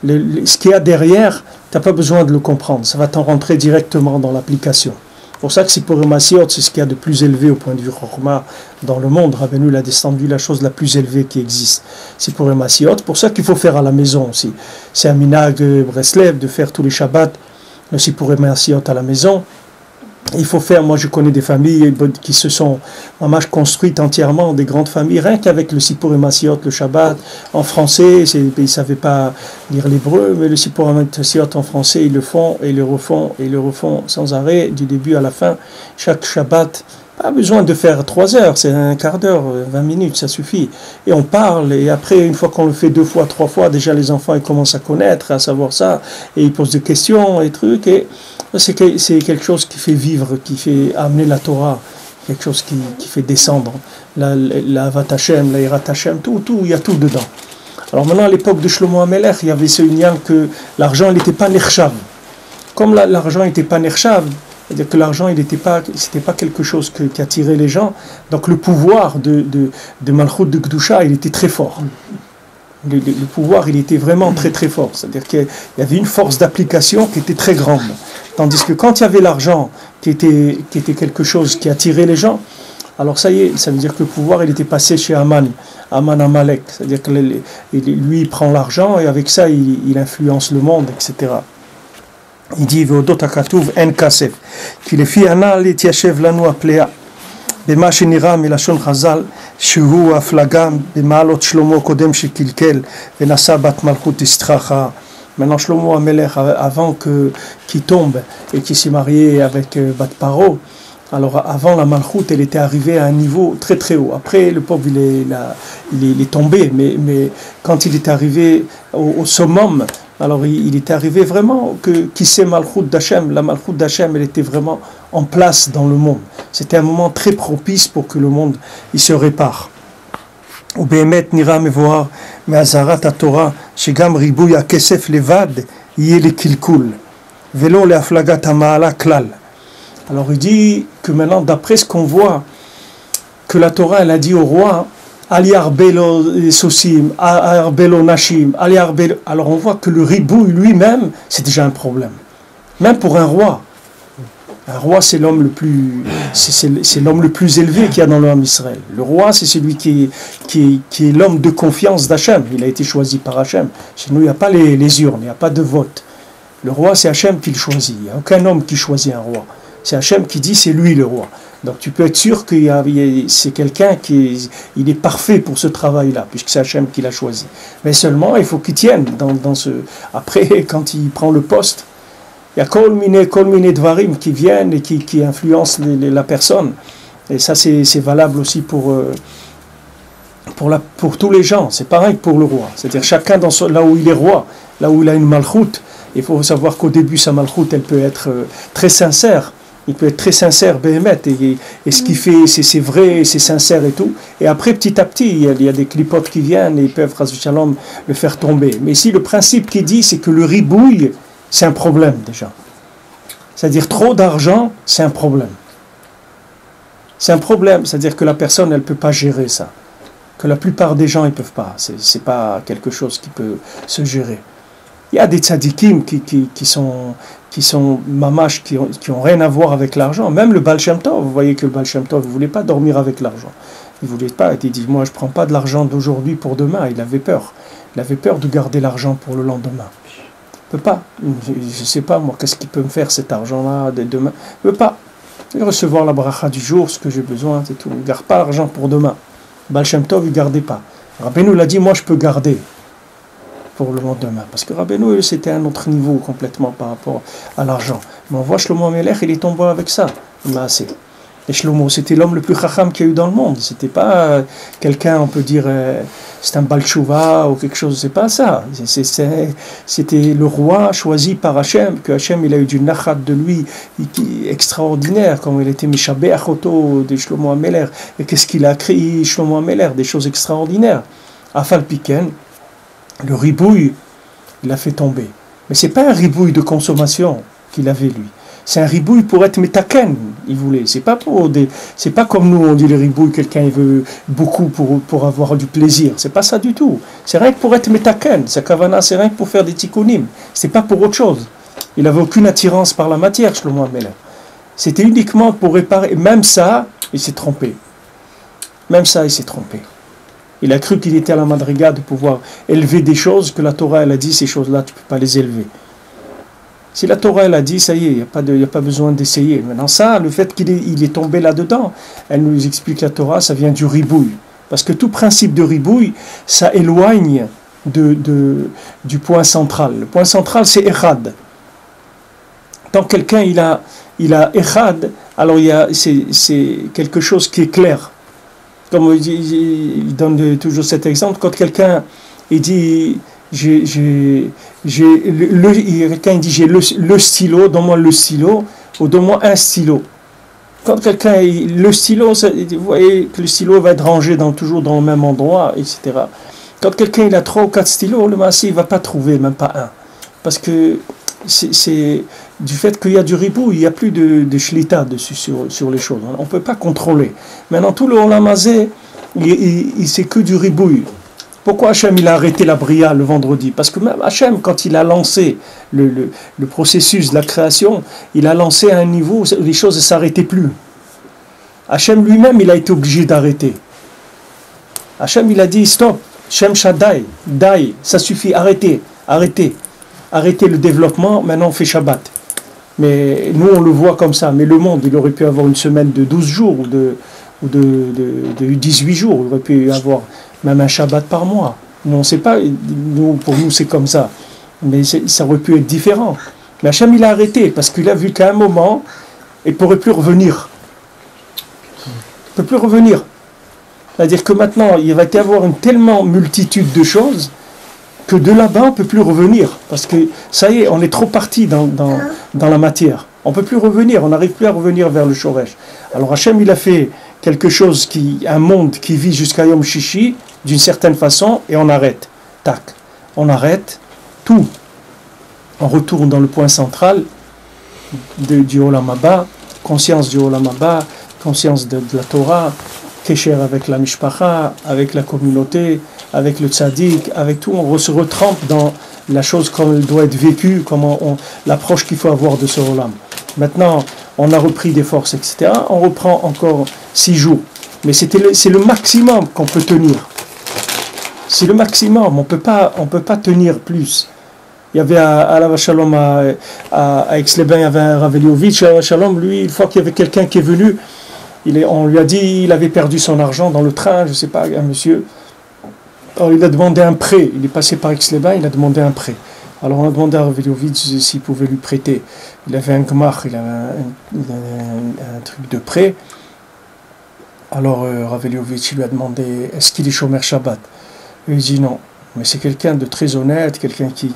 Ce qu'il y a derrière, tu n'as pas besoin de le comprendre. Ça va t'en rentrer directement dans l'application. C'est pour ça que Sipurei Maasiot, c'est ce qu'il y a de plus élevé au point de vue Chokhmah dans le monde. Rabbeinu, il a descendu la chose la plus élevée qui existe. Sipurei Maasiot, pour ça qu'il faut faire à la maison aussi. C'est un minhag Breslev de faire tous les Shabbats le Sipurei Maasiot à la maison. Il faut faire, moi je connais des familles qui se sont construites entièrement, des grandes familles, rien qu'avec le Sipurei Maasiot, le Shabbat, en français, ils ne savaient pas lire l'hébreu, mais le Sipurei Maasiot en français, ils le font, et le refont sans arrêt, du début à la fin, chaque Shabbat. Pas besoin de faire 3 heures, c'est un quart d'heure, 20 minutes, ça suffit. Et on parle, et après, une fois qu'on le fait 2 fois, 3 fois, déjà les enfants ils commencent à connaître, à savoir ça, et ils posent des questions et trucs, et c'est quelque chose qui fait vivre, qui fait amener la Torah, quelque chose qui fait descendre la Avat Hashem, la Yirat Hashem, tout, il y a tout dedans. Alors maintenant, à l'époque de Shlomo HaMelech, il y avait ce lien que l'argent n'était pas nechshav. Comme l'argent n'était pas nechshav, c'est-à-dire que l'argent, c'était pas quelque chose qui attirait les gens. Donc le pouvoir de Malchut de Kedusha, il était très fort. Le pouvoir, il était vraiment très très fort. C'est-à-dire qu'il y avait une force d'application qui était très grande. Tandis que quand il y avait l'argent qui était quelque chose qui attirait les gens, alors ça y est, ça veut dire que le pouvoir, il était passé chez Aman Amalek. C'est-à-dire que lui, il prend l'argent et avec ça, il influence le monde, etc. Il dit Veodot hakatuv en kasef ki lefi anal yatiyashev lanu aplea bema shenira milashon chazal shehu aflaga bemaalot Shlomo kodem shekilkel venasa bat malchut istracha. Maintenant Shlomo HaMelech, avant qu'il tombe et qu'il s'est marié avec Bat Paro, alors avant la malchut, elle était arrivée à un niveau très très haut. Après le pauvre il est tombé, mais quand il est arrivé au summum, alors il est arrivé vraiment qui sait Malchut d'Hachem. La Malchut d'Hachem, elle était vraiment en place dans le monde. C'était un moment très propice pour que le monde il se répare. ובאמת נראה מבואר מהזהרת התורה שגם ריבוי הכסף לבד יהיה לקלקול ולא להפלגת המעלה כלל. Alors il dit que maintenant, d'après ce qu'on voit, que la Torah elle a dit au roi Ali Arbelo Sosim, Arbelo Nashim, Ali Arbelo. Alors on voit que le ribouille lui-même, c'est déjà un problème. Même pour un roi. Un roi, c'est l'homme le plus, c'est l'homme le plus élevé qu'il y a dans l'homme Israël. Le roi, c'est celui qui est l'homme de confiance d'Hachem. Il a été choisi par Hachem. Chez nous, il n'y a pas les urnes, il n'y a pas de vote. Le roi, c'est Hachem qui le choisit. Il n'y a aucun homme qui choisit un roi. C'est Hachem qui dit c'est lui le roi. Donc tu peux être sûr que c'est quelqu'un il est parfait pour ce travail-là, puisque c'est Hachem qui l'a choisi. Mais seulement, il faut qu'il tienne dans ce... Après, quand il prend le poste, il y a kol mine dvarim qui viennent et qui influencent la personne. Et ça, c'est valable aussi pour tous les gens. C'est pareil pour le roi. C'est-à-dire chacun là où il est roi, là où il a une malchoute, il faut savoir qu'au début, sa malchoute, elle peut être très sincère. Il peut être très sincère, Béhémet, et ce qu'il fait, c'est vrai, c'est sincère et tout. Et après, petit à petit, il y a des clipotes qui viennent et ils peuvent, Chas v'Shalom, le faire tomber. Mais ici, le principe qu'il dit, c'est que le ribouille, c'est un problème déjà. C'est-à-dire, trop d'argent, c'est un problème. C'est un problème, c'est-à-dire que la personne, elle ne peut pas gérer ça. Que la plupart des gens, ils ne peuvent pas. C'est pas quelque chose qui peut se gérer. Il y a des tzadikim qui sont mamash, qui ont rien à voir avec l'argent. Même le Baal Shem Tov, vous voyez que le Baal Shem Tov ne voulait pas dormir avec l'argent. Il ne voulait pas, il dit, moi je ne prends pas de l'argent d'aujourd'hui pour demain. Il avait peur. Il avait peur de garder l'argent pour le lendemain. Il ne peut pas. Je ne sais pas, moi, qu'est-ce qu'il peut me faire cet argent-là de demain. Il ne peut pas. Il recevoir la bracha du jour, ce que j'ai besoin, c'est tout. Il ne garde pas l'argent pour demain. Le Baal Shem Tov, il ne gardait pas. Rabbeinu l'a dit, moi je peux garder pour le lendemain. Parce que Rabbeinu, c'était un autre niveau complètement par rapport à l'argent. Mais on voit Shlomo HaMelech, il est tombé avec ça. Et Shlomo, c'était l'homme le plus chacham qu'il y a eu dans le monde. C'était pas quelqu'un, on peut dire, c'est un Baal Tshuva ou quelque chose, c'est pas ça. C'était le roi choisi par Hachem, que Hachem, il a eu du nachat de lui, extraordinaire, comme il était Mishabeh Achoto de Shlomo HaMelech. Et qu'est-ce qu'il a créé, Shlomo HaMelech? Des choses extraordinaires. Afal Piken, le ribouille, il l'a fait tomber. Mais ce n'est pas un ribouille de consommation qu'il avait lui. C'est un ribouille pour être métaken, il voulait. C'est pas comme nous, on dit les ribouilles, quelqu'un il veut beaucoup pour avoir du plaisir. C'est pas ça du tout. C'est rien que pour être métaken. Sa kavana, c'est rien que pour faire des tikkunim. C'est pas pour autre chose. Il n'avait aucune attirance par la matière, Shlomo HaMelech. C'était uniquement pour réparer. Même ça, il s'est trompé. Même ça, il s'est trompé. Il a cru qu'il était à la madriga de pouvoir élever des choses que la Torah, elle a dit, ces choses-là, tu ne peux pas les élever. Si la Torah, elle a dit, ça y est, il n'y a pas besoin d'essayer. Maintenant, ça, le fait qu'il est tombé là-dedans, elle nous explique la Torah, ça vient du ribouille. Parce que tout principe de ribouille, ça éloigne du point central. Le point central, c'est Echad. Tant que quelqu'un, il a Echad, alors c'est quelque chose qui est clair. Comme il donne toujours cet exemple, quand quelqu'un il dit quelqu'un dit j'ai le stylo, donne-moi le stylo, ou donne-moi un stylo. Quand quelqu'un le stylo, vous voyez que le stylo va être rangé toujours dans le même endroit, etc. Quand quelqu'un il a 3 ou 4 stylos, le massi il va pas trouver même pas un, parce que c'est du fait qu'il y a du ribou, il n'y a plus de shlita dessus sur les choses. On ne peut pas contrôler. Maintenant, tout le Olam Hazé, c'est que du ribouille. Pourquoi Hachem il a arrêté la bria le vendredi? Parce que même Hachem, quand il a lancé le processus de la création, il a lancé à un niveau où les choses ne s'arrêtaient plus. Hachem lui-même, il a été obligé d'arrêter. Hachem, il a dit stop, Shem Shaddai, Dai, ça suffit, arrêtez le développement, maintenant on fait Shabbat. Mais nous on le voit comme ça, mais le monde, il aurait pu avoir une semaine de 12 jours ou de 18 jours, il aurait pu avoir même un Shabbat par mois. Nous on ne sait pas, pour nous c'est comme ça, mais ça aurait pu être différent. Mais Hachem il a arrêté, parce qu'il a vu qu'à un moment, il ne pourrait plus revenir. Il ne peut plus revenir. C'est-à-dire que maintenant, il va y avoir une tellement multitude de choses, que de là-bas, on ne peut plus revenir. Parce que, ça y est, on est trop parti dans la matière. On ne peut plus revenir, on n'arrive plus à revenir vers le Shoresh. Alors Hachem, il a fait quelque chose, un monde qui vit jusqu'à Yom Shishi, d'une certaine façon, et on arrête. Tac. On arrête tout. On retourne dans le point central du Olam Haba, conscience du Olam Haba, conscience de la Torah, Kesher avec la Mishpacha, avec la communauté, avec le tzaddik, avec tout, on se retrempe dans la chose comme elle doit être vécue, l'approche qu'il faut avoir de ce Olam. Maintenant, on a repris des forces, etc. On reprend encore 6 jours. Mais c'est le maximum qu'on peut tenir. C'est le maximum, on peut pas tenir plus. Il y avait à la Shalom à Aix-les-Bains, il y avait un Rav Eliovitch, à la Shalom, lui, une fois qu'il y avait quelqu'un qui est venu, on lui a dit, il avait perdu son argent dans le train, je ne sais pas, un monsieur. Alors il a demandé un prêt, il est passé par Aix-les-Bains, il a demandé un prêt. Alors on a demandé à Rav Eliovitch s'il pouvait lui prêter. Il avait un gmach, il avait un truc de prêt. Alors Rav Eliovitch lui a demandé, est-ce qu'il est Shomer Shabbat? Il dit non. Mais c'est quelqu'un de très honnête, quelqu'un qui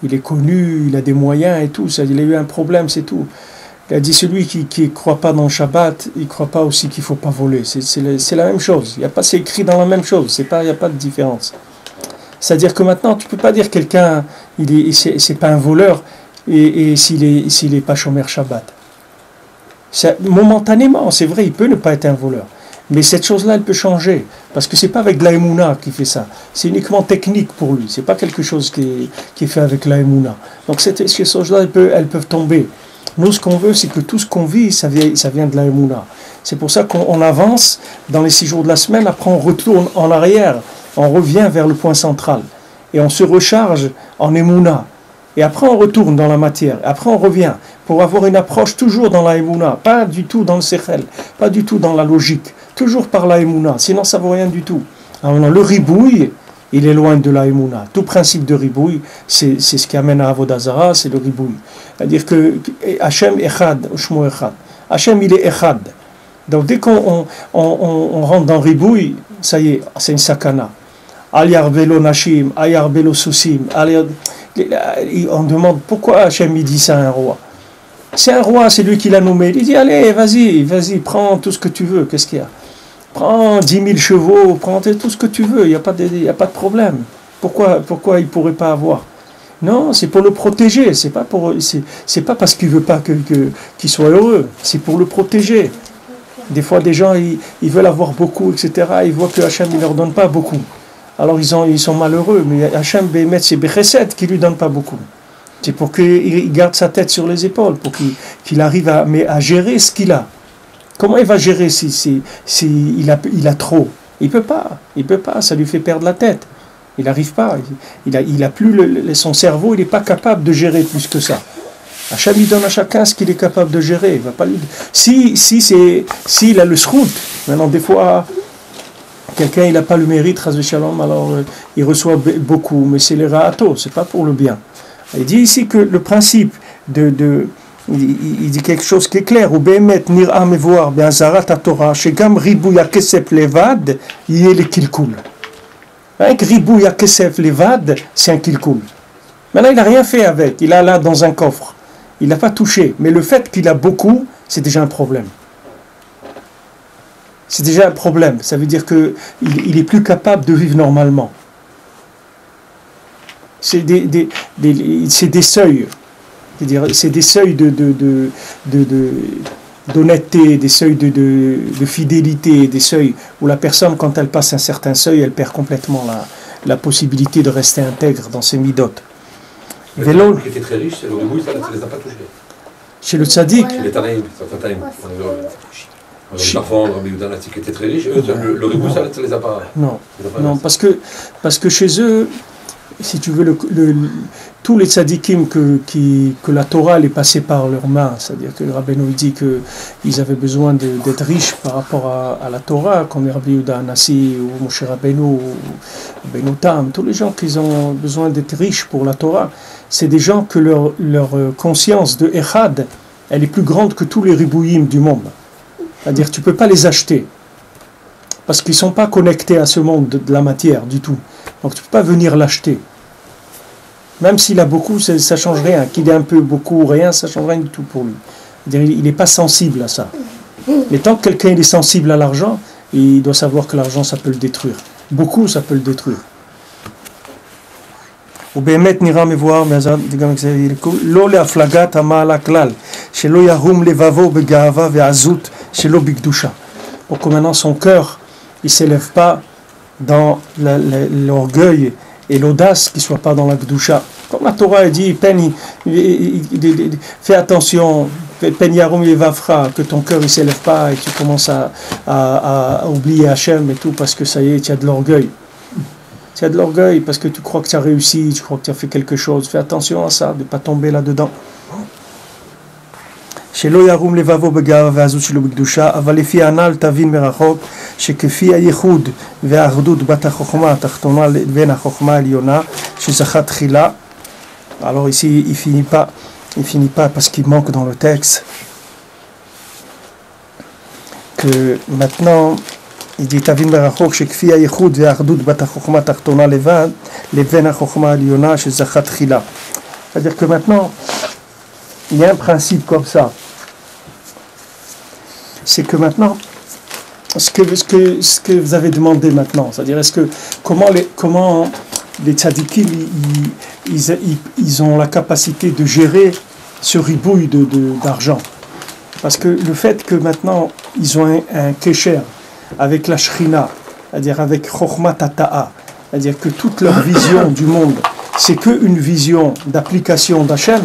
il est connu, il a des moyens et tout, ça, il a eu un problème, c'est tout. Il a dit celui qui ne croit pas dans le Shabbat, il ne croit pas aussi qu'il ne faut pas voler. C'est la même chose. C'est écrit dans la même chose. Il n'y a pas de différence. C'est-à-dire que maintenant, tu ne peux pas dire quelqu'un, c'est pas un voleur, et s'il n'est pas Shomer Shabbat. Momentanément, c'est vrai, il peut ne pas être un voleur. Mais cette chose-là, elle peut changer. Parce que ce n'est pas avec la Emouna qui fait ça. C'est uniquement technique pour lui. Ce n'est pas quelque chose qui est fait avec la Emouna. Donc ces choses-là, elles peuvent tomber. Nous, ce qu'on veut, c'est que tout ce qu'on vit, ça vient de la Emouna. C'est pour ça qu'on avance dans les 6 jours de la semaine. Après, on retourne en arrière. On revient vers le point central. Et on se recharge en Emouna. Et après, on retourne dans la matière. Après, on revient pour avoir une approche toujours dans la Emouna. Pas du tout dans le Sechel. Pas du tout dans la logique. Toujours par la Emouna, sinon ça ne vaut rien du tout. Alors, le ribouille, il est loin de la Emouna. Tout principe de ribouille, c'est ce qui amène à Avodah Zarah, c'est le ribouille. C'est-à-dire que Hachem Echad, Ushmo Echad. Hachem, il est Echad. Donc dès qu'on rentre dans ribouille, ça y est, c'est une sakana. Al yarbelo nashim, al yarbelo susim. On demande pourquoi Hachem il dit ça à un roi. C'est un roi, c'est lui qui l'a nommé. Il dit allez, vas-y, prends tout ce que tu veux. Qu'est-ce qu'il y a? Prends 10 000 chevaux, prends tout ce que tu veux, il n'y a pas de problème. Pourquoi il ne pourrait pas avoir? Non, c'est pour le protéger. C'est pas parce qu'il veut pas qu'il soit heureux. C'est pour le protéger. Des fois, des gens, ils veulent avoir beaucoup, etc. Ils voient que Hachem ne leur donne pas beaucoup. Alors, ils sont malheureux. Mais Hachem, c'est Bechesed qui lui donne pas beaucoup. C'est pour qu'il garde sa tête sur les épaules, pour qu'il arrive à gérer ce qu'il a. Comment il va gérer si il a trop? Il peut pas, ça lui fait perdre la tête. Il n'arrive pas, il a plus son cerveau, il n'est pas capable de gérer plus que ça. Hachem, il donne à chacun ce qu'il est capable de gérer. Il va pas s'il a le srout, maintenant des fois, quelqu'un il n'a pas le mérite, alors il reçoit beaucoup, mais c'est les ra'ato, c'est pas pour le bien. Il dit ici que le principe il dit quelque chose qui est clair. Ou be'emet nir'a mevoir be'azarat haTorah shegam ribouya kesef levad yeh le kilkul. Avec ribouya kesef levad, c'est un kilkul. Maintenant, il n'a rien fait avec. Il a là dans un coffre. Il n'a pas touché. Mais le fait qu'il a beaucoup, c'est déjà un problème. C'est déjà un problème. Ça veut dire qu'il est plus capable de vivre normalement. C'est des seuils. C'est des seuils d'honnêteté, des seuils de fidélité, des seuils où la personne, quand elle passe un certain seuil, elle perd complètement la possibilité de rester intègre dans ses midotes. Vélo qui était très riche, c'est le ribouille, ça ne les a pas touchés. Chez le tzaddik. Chez les Tanaïm, parfois, Rabbi Yehuda qui était très riche, eux, le ribouille, ça ne les a pas. Non, parce que chez eux, si tu veux, tous les tzadikim que la Torah elle est passée par leurs mains, c'est-à-dire que Rabbeinu dit qu'ils avaient besoin d'être riches par rapport à la Torah, comme Rabbi Yehuda Anassi ou Moshe Rabbeinu ou Rabbeinu Tam, tous les gens qui ont besoin d'être riches pour la Torah, c'est des gens que leur conscience de Echad, elle est plus grande que tous les ribouïm du monde. C'est-à-dire tu ne peux pas les acheter, parce qu'ils ne sont pas connectés à ce monde de la matière du tout. Donc tu ne peux pas venir l'acheter. Même s'il a beaucoup, ça ne change rien. Qu'il ait un peu, beaucoup ou rien, ça ne change rien du tout pour lui. C'est-à-dire, il n'est pas sensible à ça. Mais tant que quelqu'un est sensible à l'argent, il doit savoir que l'argent, ça peut le détruire. Beaucoup, ça peut le détruire. ובאמת נראה מבואר גם לא להפלגת המעלה כלל, שלא יהום לבבו בגאווה ועזות שלא בקדושה. Donc maintenant son cœur, il ne s'élève pas dans l'orgueil et l'audace qui ne soit pas dans la Gdusha. Comme la Torah dit, fais attention, Pen Yarum Yevafra, que ton cœur ne s'élève pas et tu commences à oublier Hachem et tout, parce que ça y est, tu as de l'orgueil. Tu as de l'orgueil parce que tu crois que tu as réussi, tu crois que tu as fait quelque chose. Fais attention à ça, de ne pas tomber là-dedans. שלא ירום לבבו בגאווה ועזות שלו בקדושה, אבל לפי הנ"ל תבין מרחוק שכפי הייחוד והאחדות בת החוכמה התחתונה לבין החוכמה העליונה שזכה תחילה. Alors ici il finit pas parce qu'il manque dans le texte que maintenant il dit תבין מרחוק שכפי הייחוד והאחדות בת החוכמה התחתונה לבין החוכמה העליונה שזכה תחילה. C'est-à-dire que maintenant il y a un principe comme ça. C'est que maintenant, ce que vous avez demandé maintenant, c'est-à-dire comment les tzadikim ils ont la capacité de gérer ce ribouille d'argent. Parce que le fait que maintenant ils ont un kesher avec la shrina, c'est-à-dire avec chokhmat hata'a, c'est-à-dire que toute leur vision du monde, c'est qu'une vision d'application d'Hachem,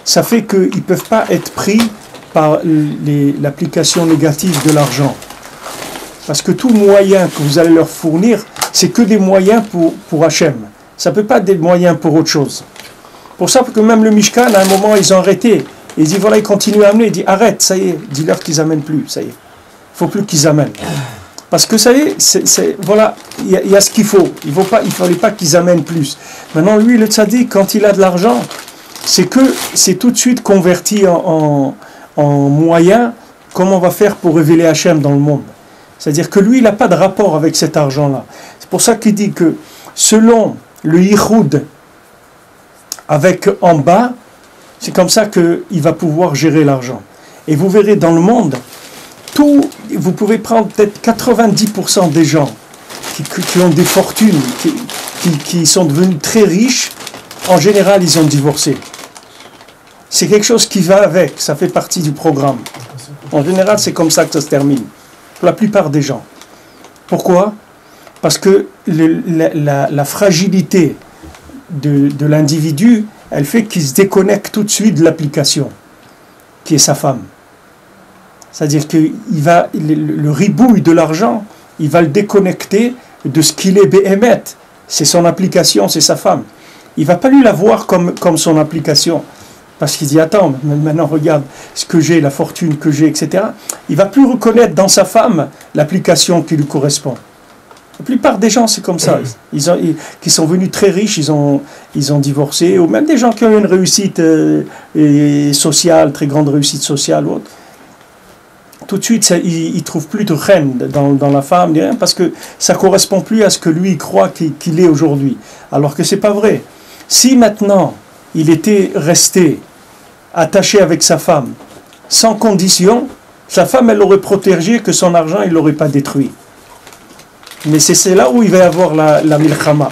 ça fait qu'ils ne peuvent pas être pris par l'application négative de l'argent. Parce que tout moyen que vous allez leur fournir, c'est que des moyens pour Hachem. Ça ne peut pas être des moyens pour autre chose. Pour ça que même le Mishkan, à un moment, ils ont arrêté. Ils disent, voilà, ils continuent à amener. Ils disent, arrête, ça y est, dis-leur qu'ils n'amènent plus, ça y est. Il ne faut plus qu'ils amènent. Parce que ça y est, voilà, il y a ce qu'il faut. Il ne fallait pas qu'ils amènent plus. Maintenant, lui, le tzaddik, quand il a de l'argent, c'est tout de suite converti en moyen, comment on va faire pour révéler Hachem dans le monde. C'est-à-dire que lui, il n'a pas de rapport avec cet argent-là. C'est pour ça qu'il dit que selon le yichoud avec en bas, c'est comme ça qu'il va pouvoir gérer l'argent. Et vous verrez dans le monde, vous pouvez prendre peut-être 90% des gens qui ont des fortunes, qui sont devenus très riches, en général, ils ont divorcé. C'est quelque chose qui va avec, ça fait partie du programme. En général, c'est comme ça que ça se termine, pour la plupart des gens. Pourquoi ? Parce que la fragilité de l'individu, elle fait qu'il se déconnecte tout de suite de l'application, qui est sa femme. C'est-à-dire que le ribouille de l'argent, il va le déconnecter de ce qu'il est béhémet. C'est son application, c'est sa femme. Il ne va pas lui la voir comme son application. Parce qu'il dit, attends, maintenant regarde ce que j'ai, la fortune que j'ai, etc. Il ne va plus reconnaître dans sa femme l'application qui lui correspond. La plupart des gens, c'est comme ça. Qui sont venus très riches, ils ont divorcé. Ou même des gens qui ont eu une réussite sociale, très grande réussite sociale ou autre. Tout de suite, il ne trouve plus de reine dans la femme, ni rien, parce que ça ne correspond plus à ce que lui croit qu'il est aujourd'hui. Alors que ce n'est pas vrai. Si maintenant, il était resté attaché avec sa femme, sans condition, sa femme, elle l'aurait protégé, que son argent, il ne l'aurait pas détruit. Mais c'est là où il va y avoir la milchama.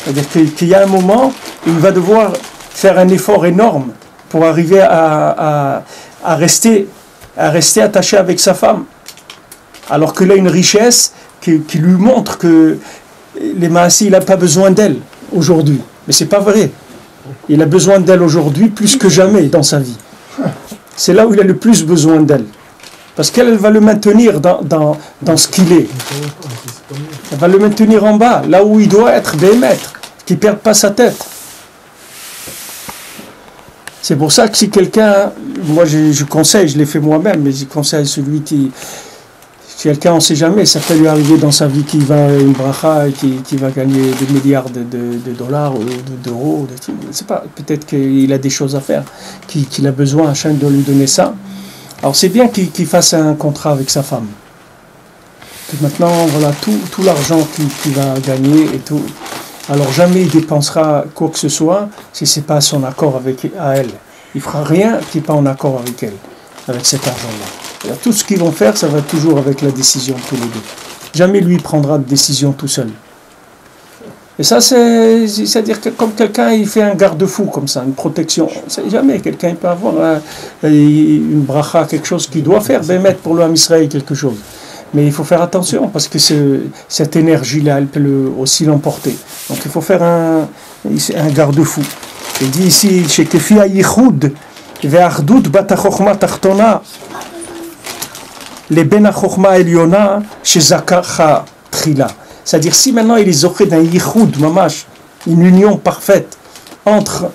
C'est-à-dire qu'il y a un moment où il va devoir faire un effort énorme pour arriver à rester attaché avec sa femme. Alors qu'il a une richesse qui lui montre que les Maassi, il n'a pas besoin d'elle aujourd'hui. Mais ce n'est pas vrai. Il a besoin d'elle aujourd'hui plus que jamais dans sa vie. C'est là où il a le plus besoin d'elle. Parce qu'elle va le maintenir dans ce qu'il est. Elle va le maintenir en bas, là où il doit être, des maîtres, qu'il ne perde pas sa tête. C'est pour ça que si quelqu'un, moi je conseille, je l'ai fait moi-même, mais je conseille celui qui, quelqu'un on ne sait jamais, ça peut lui arriver dans sa vie qu'il va une bracha et qui va gagner des milliards de dollars ou d'euros, je ne sais pas, peut-être qu'il a des choses à faire, qu'il a besoin à chacun de lui donner ça. Alors c'est bien qu'il fasse un contrat avec sa femme. Que maintenant, voilà, tout l'argent qu'il va gagner et tout. Alors jamais il dépensera quoi que ce soit si ce n'est pas son accord à elle. Il ne fera rien qui n'est pas en accord avec elle, avec cet argent-là. Alors, tout ce qu'ils vont faire, ça va toujours avec la décision tous les deux. Jamais lui prendra de décision tout seul. Et ça, c'est-à-dire que comme quelqu'un il fait un garde-fou comme ça, une protection. Jamais quelqu'un peut avoir une bracha, quelque chose qu'il doit faire, mettre pour le Ham Israël quelque chose. Mais il faut faire attention parce que cette énergie-là, elle peut aussi l'emporter. Donc il faut faire un garde-fou. Il dit ici, chez Kefia Yichud, Ve'achdout bat Chochma Tachtona, les Ben Chochma Eliona, chez Zakacha Trila. C'est-à-dire, si maintenant il est offert d'un yichud, mamash, une union parfaite entre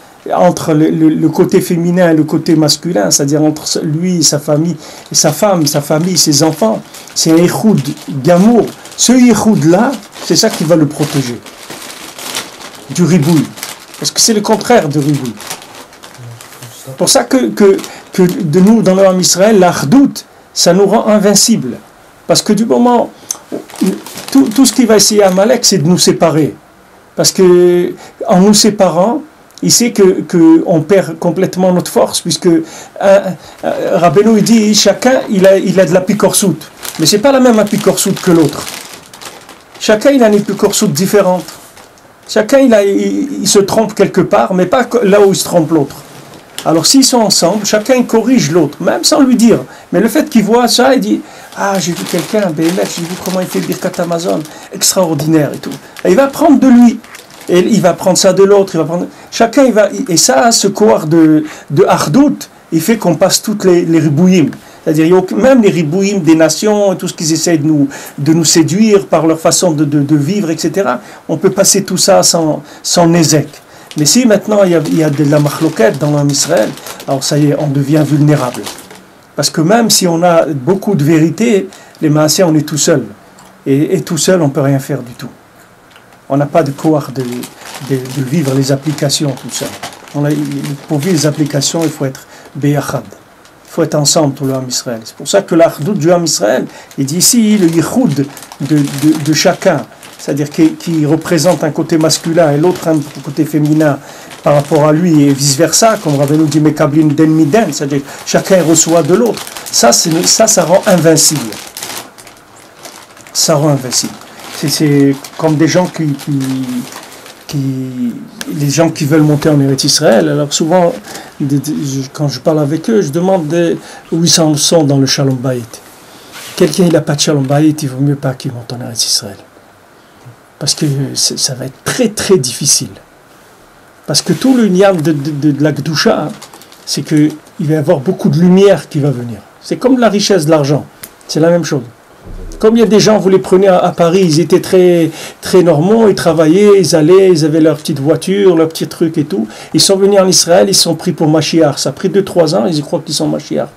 le côté féminin et le côté masculin, c'est-à-dire entre lui et sa famille, et sa femme, sa famille, ses enfants, c'est un yichud gamour. Ce yichud-là, c'est ça qui va le protéger du ribouille. Parce que c'est le contraire de ribouille. C'est pour ça que de nous, dans le Ham Israël, l'achdout, ça nous rend invincibles. Parce que du moment... Tout ce qui va essayer à Amalek, c'est de nous séparer. Parce que en nous séparant, il sait qu'on perd complètement notre force, puisque Rabbeinu dit, chacun il a de la picorsoute. Mais ce n'est pas la même picorsoute que l'autre. Chacun il a une picorsoute différente. Chacun il se trompe quelque part, mais pas là où il se trompe l'autre. Alors s'ils sont ensemble, chacun corrige l'autre, même sans lui dire. Mais le fait qu'il voit ça, il dit, ah, j'ai vu quelqu'un, BMF, j'ai vu comment il fait le Birkat Amazon, extraordinaire et tout. Et il va prendre de lui, et il va prendre ça de l'autre, chacun il va, et ça, ce corps de Hardout, il fait qu'on passe toutes les ribouïm. C'est-à-dire, même les ribouïm des nations, et tout ce qu'ils essaient de nous séduire par leur façon de vivre, etc., on peut passer tout ça sans nézek. Mais si maintenant il y a de la machloquette dans l'Am Israël, alors ça y est, on devient vulnérable. Parce que même si on a beaucoup de vérité, les Maasé, on est tout seul. Et tout seul, on ne peut rien faire du tout. On n'a pas de pouvoir de vivre les applications tout seul. Pour vivre les applications, il faut être beyachad. Il faut être ensemble pour le Ham Israël. C'est pour ça que l'achdout du Ham Israël, il dit ici le yichud de chacun, c'est-à-dire qui représente un côté masculin et l'autre un côté féminin par rapport à lui et vice-versa, comme Rabbeinu dit Mekablin den miden, c'est-à-dire chacun reçoit de l'autre. Ça rend invincible. Ça rend invincible. C'est comme des gens les gens qui veulent monter en Eretz Israël, alors souvent, quand je parle avec eux, je demande où ils en sont dans le Shalom Bayit. Quelqu'un il n'a pas de Shalom Bayit, il vaut mieux pas qu'il monte en Eretz Israël. Parce que ça va être très très difficile. Parce que tout le niam de la Gdusha, c'est qu'il va y avoir beaucoup de lumière qui va venir. C'est comme la richesse de l'argent, c'est la même chose. Comme il y a des gens, vous les prenez à Paris, ils étaient très, très normaux, ils travaillaient, ils allaient, ils avaient leur petite voiture, leur petit truc et tout. Ils sont venus en Israël, ils sont pris pour Mashiach. Ça a pris 2-3 ans, ils y croient qu'ils sont Mashiach.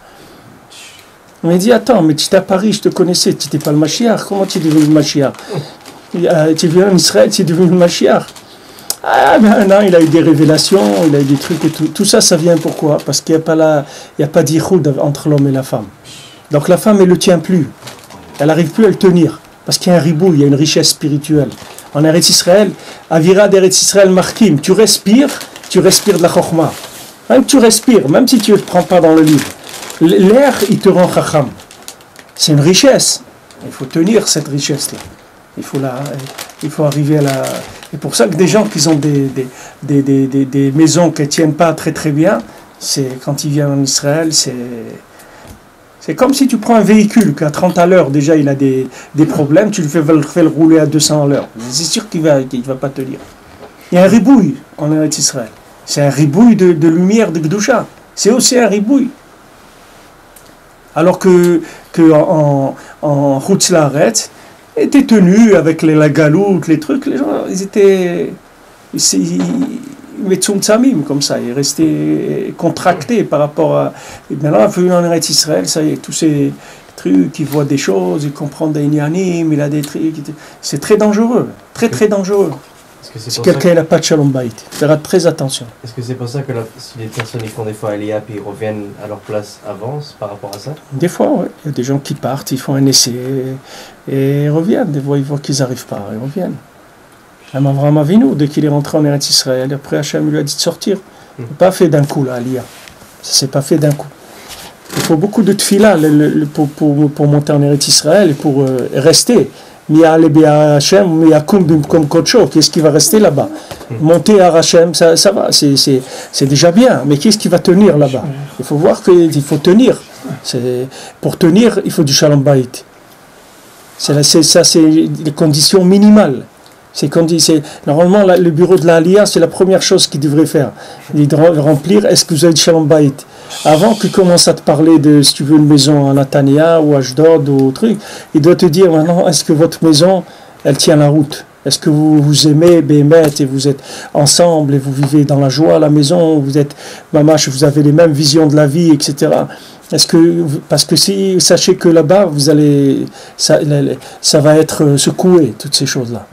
On m'a dit, attends, mais tu étais à Paris, je te connaissais, tu n'étais pas le Mashiach, comment tu es devenu le Mashiach? Tu es venu en Israël, tu es devenu le Mashiach. Ah, ben non, il a eu des révélations, il a eu des trucs et tout. Tout ça, ça vient pourquoi? Parce qu'il n'y a pas d'ichoud entre l'homme et la femme. Donc la femme, elle ne le tient plus. Elle n'arrive plus à le tenir, parce qu'il y a un ribou, il y a une richesse spirituelle. En Eretz Israël, Avira d'Eretz Israël Markim, tu respires de la Chokhmah. Même tu respires, même si tu ne le prends pas dans le livre. L'air, il te rend Chacham. C'est une richesse. Il faut tenir cette richesse-là. Il faut arriver à la... Et pour ça que des gens qui ont des maisons qui ne tiennent pas très très bien, c'est quand ils viennent en Israël, c'est comme si tu prends un véhicule qu'à 30 à l'heure, déjà il a des problèmes, tu le fais le rouler à 200 à l'heure. C'est sûr qu'il va pas tenir. Il y a un ribouille en Eretz Israël. C'est un ribouille de lumière, de Gdusha. C'est aussi un ribouille. Alors que en Chutz La'aretz, était tenu avec la galoute, les trucs, les gens, ils étaient metzumtzamim comme ça, ils restaient contractés par rapport à... Et maintenant, venu en Eretz Israël, ça y est, tous ces trucs, ils voient des choses, ils comprennent des inyanim, il a des trucs, c'est très dangereux, très très dangereux. Si quelqu'un n'a pas de Shalom Bayit, il fera très attention. Est-ce que c'est pour ça que si les personnes ils font des fois Aliyah puis ils reviennent à leur place avance par rapport à ça? Des fois, oui. Il y a des gens qui partent, ils font un essai et ils reviennent. Des fois, ils voient qu'ils n'arrivent pas, ils reviennent. Avraham Avinu, dès qu'il est rentré en Eretz Israël, après Hachem lui a dit de sortir. Ce n'est pas fait d'un coup, là, Aliyah. Ça ne s'est pas fait d'un coup. Il faut beaucoup de tefila pour monter en Eretz Israël et pour rester. Qu'est-ce qui va rester là-bas? Monter à Hachem, ça va, c'est déjà bien, mais qu'est-ce qui va tenir là-bas? Il faut voir qu'il faut tenir. Pour tenir, il faut du Shalom Bayit. Ça, c'est les conditions minimales. Normalement, le bureau de l'Aliyah, c'est la première chose qu'il devrait faire. Il doit remplir, est-ce que vous avez du Shalom Bayit? Avant qu'il commence à te parler de si tu veux une maison à Natania ou à Ashdod ou truc, il doit te dire maintenant, est-ce que votre maison, elle tient la route? Est-ce que vous vous aimez, Bémet, et vous êtes ensemble et vous vivez dans la joie à la maison, vous êtes mamache, vous avez les mêmes visions de la vie, etc. Parce que si, sachez que là-bas, ça va être secoué, toutes ces choses-là.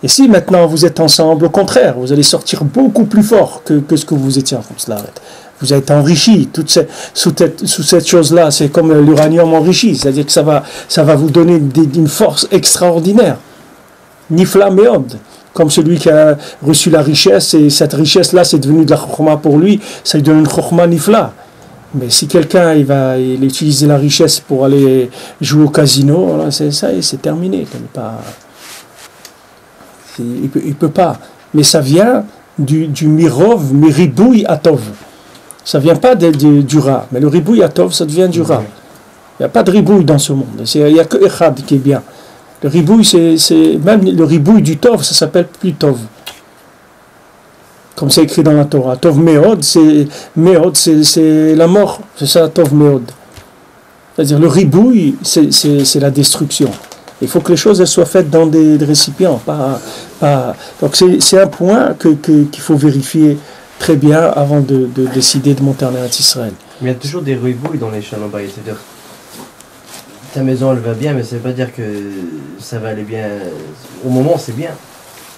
Et si maintenant vous êtes ensemble, au contraire, vous allez sortir beaucoup plus fort que ce que vous étiez en Chutz La'aretz. Vous êtes enrichi sous cette chose-là, c'est comme l'uranium enrichi, c'est-à-dire que ça va vous donner une force extraordinaire. Nifla Meod, comme celui qui a reçu la richesse, et cette richesse-là, c'est devenu de la chokhma pour lui, ça lui donne une chokhma nifla. Mais si quelqu'un il utiliser la richesse pour aller jouer au casino, alors c'est terminé. Il peut pas. Mais ça vient du mirov, miribouy atov. Ça vient pas du ra. Mais le ribouy atov, ça devient du ra. Il n'y a pas de ribouille dans ce monde. Il n'y a que echad qui est bien. Le ribouille, même le ribouille du tov, ça s'appelle plus tov. Comme c'est écrit dans la Torah. Tov meod, c'est la mort. C'est ça, tov meod. C'est-à-dire le ribouille, c'est la destruction. Il faut que les choses elles soient faites dans des récipients. Donc c'est un point qu'il faut vérifier très bien avant de décider de monter en Eretz Israël. Mais il y a toujours des ribouilles dans les Shalom Bayit. C'est-à-dire, ta maison elle va bien, mais ça ne veut pas dire que ça va aller bien. Au moment c'est bien.